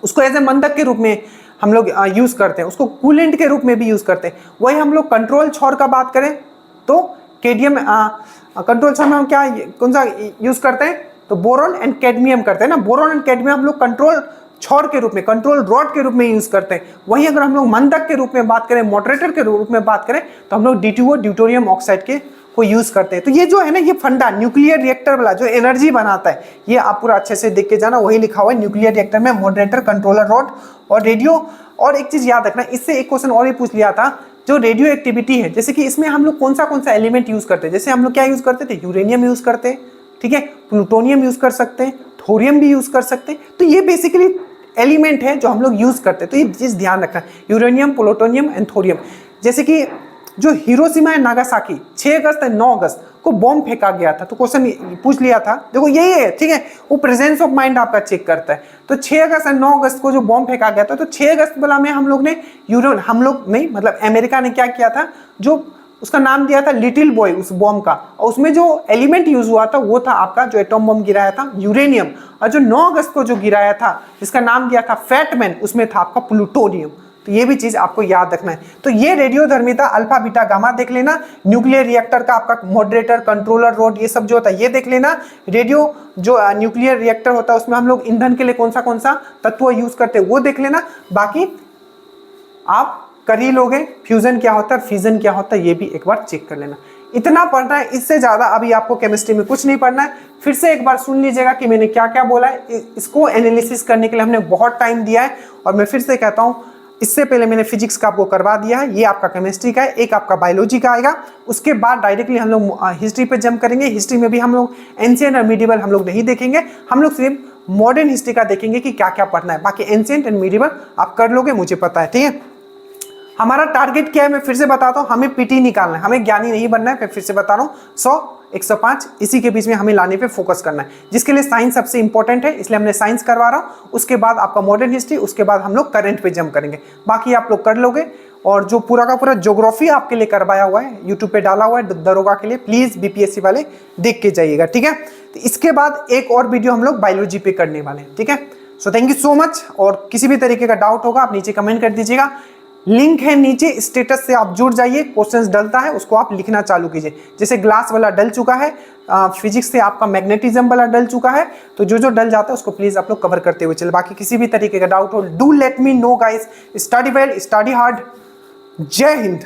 उसको एज ए मंदक के रूप में हम लोग यूज करते हैं, उसको कूलेंट के रूप में भी यूज करते हैं। वही हम लोग कंट्रोल छोर का बात करें तो कैडमियम कंट्रोल छोर में हम क्या कौन सा यूज करते हैं, तो बोरॉन एंड कैडमियम करते हैं ना। बोरॉन एंड कैडमियम हम लोग कंट्रोल छौर के रूप में, कंट्रोल रॉड के रूप में यूज करते हैं। वहीं अगर हम लोग मंदक के रूप में बात करें, मॉडरेटर के रूप में बात करें, तो हम लोग D2O ड्यूटेरियम ऑक्साइड के को यूज करते हैं। तो ये जो है ना, ये फंडा न्यूक्लियर रिएक्टर वाला जो एनर्जी बनाता है, ये आप पूरा अच्छे से देख के जाना, वही लिखा हुआ है न्यूक्लियर रिएक्टर में मॉडरेटर, कंट्रोलर रॉड और रेडियो। और एक चीज याद रखना, इससे एक क्वेश्चन और भी पूछ लिया था, जो रेडियो एक्टिविटी है, जैसे कि इसमें हम लोग कौन सा एलिमेंट यूज करते हैं। जैसे हम लोग क्या यूज करते थे, यूरेनियम यूज करते हैं, ठीक है, प्लूटोनियम यूज कर सकते हैं, थोरियम भी यूज कर सकते हैं। तो ये बेसिकली एलिमेंट है जो हम लोग यूज करते हैं। तो ये चीज ध्यान रखना, यूरेनियम, प्लूटोनियम एंड थोरियम। जैसे कि जो हिरोशिमा एंड नागासाकी 6 अगस्त और 9 अगस्त को बॉम्ब फेंका गया था, तो क्वेश्चन पूछ लिया था, देखो यही है, ठीक है, वो प्रेजेंस ऑफ माइंड आपका चेक करता है। तो 6 अगस्त और 9 अगस्त को जो बॉम्ब फेंका गया था, तो 6 अगस्त वाला में हम लोग नहीं, मतलब अमेरिका ने क्या किया था, जो उसका नाम दिया था लिटिल बॉय उस बॉम्ब का, और उसमें जो एलिमेंट यूज हुआ था वो था आपका, जो एटॉम बॉम्ब गिराया था, यूरेनियम। और जो 9 अगस्त को जो गिराया था, जिसका नाम दिया था फैटमैन, उसमें था आपका प्लूटोनियम। तो ये भी चीज आपको याद रखना है। तो ये रेडियोधर्मिता अल्फा बीटा गामा देख लेना, न्यूक्लियर रिएक्टर का आपका मॉडरेटर, कंट्रोलर रॉड, ये सब जो होता है ये देख लेना। रेडियो जो न्यूक्लियर रिएक्टर होता है उसमें हम लोग ईंधन के लिए कौन सा तत्व यूज करते हैं वो देख लेना। बाकी आप कर ही लोगे, फ्यूजन क्या होता है, फिजन क्या होता है, ये भी एक बार चेक कर लेना। इतना पढ़ना है, इससे ज्यादा अभी आपको केमिस्ट्री में कुछ नहीं पढ़ना है। फिर से एक बार सुन लीजिएगा कि मैंने क्या क्या बोला है। इसको एनालिसिस करने के लिए हमने बहुत टाइम दिया है, और मैं फिर से कहता हूँ, इससे पहले मैंने फिजिक्स का आपको करवा दिया है, ये आपका केमिस्ट्री का है, एक आपका बायोलॉजी का आएगा। उसके बाद डायरेक्टली हम लोग हिस्ट्री पे जंप करेंगे। हिस्ट्री में भी हम लोग एंशिएंट और मिडिवल हम लोग नहीं देखेंगे, हम लोग सिर्फ मॉडर्न हिस्ट्री का देखेंगे कि क्या क्या पढ़ना है। बाकी एंशिएंट एंड मिडिवल आप कर लोगे, मुझे पता है, ठीक है। हमारा टारगेट क्या है, मैं फिर से बताता हूँ, हमें पीटी निकालना है, हमें ज्ञानी नहीं बनना है। मैं फिर से बता रहा हूँ, 100 105 इसी के बीच में हमें लाने पे फोकस करना है, जिसके लिए साइंस सबसे इंपॉर्टेंट है, इसलिए हमने साइंस करवा रहा हूँ। उसके बाद आपका मॉडर्न हिस्ट्री, उसके बाद हम लोग करंट पे जंप करेंगे। बाकी आप लोग कर लोगे। और जो पूरा का पूरा ज्योग्राफी आपके लिए करवाया हुआ है, यूट्यूब पे डाला हुआ है दरोगा के लिए, प्लीज बीपीएससी वाले देख के जाइएगा, ठीक है। तो इसके बाद एक और वीडियो हम लोग बायोलॉजी पे करने वाले हैं, ठीक है। So thank you so much. और किसी भी तरीके का डाउट होगा आप नीचे कमेंट कर दीजिएगा, लिंक है नीचे, स्टेटस से आप जुड़ जाइए। क्वेश्चंस डलता है उसको आप लिखना चालू कीजिए। जैसे ग्लास वाला डल चुका है, फिजिक्स से आपका मैग्नेटिज्म वाला डल चुका है, तो जो जो डल जाता है उसको प्लीज आप लोग कवर करते हुए चले। बाकी किसी भी तरीके का डाउट हो, do let me know guys. Study well, study hard. जय हिंद।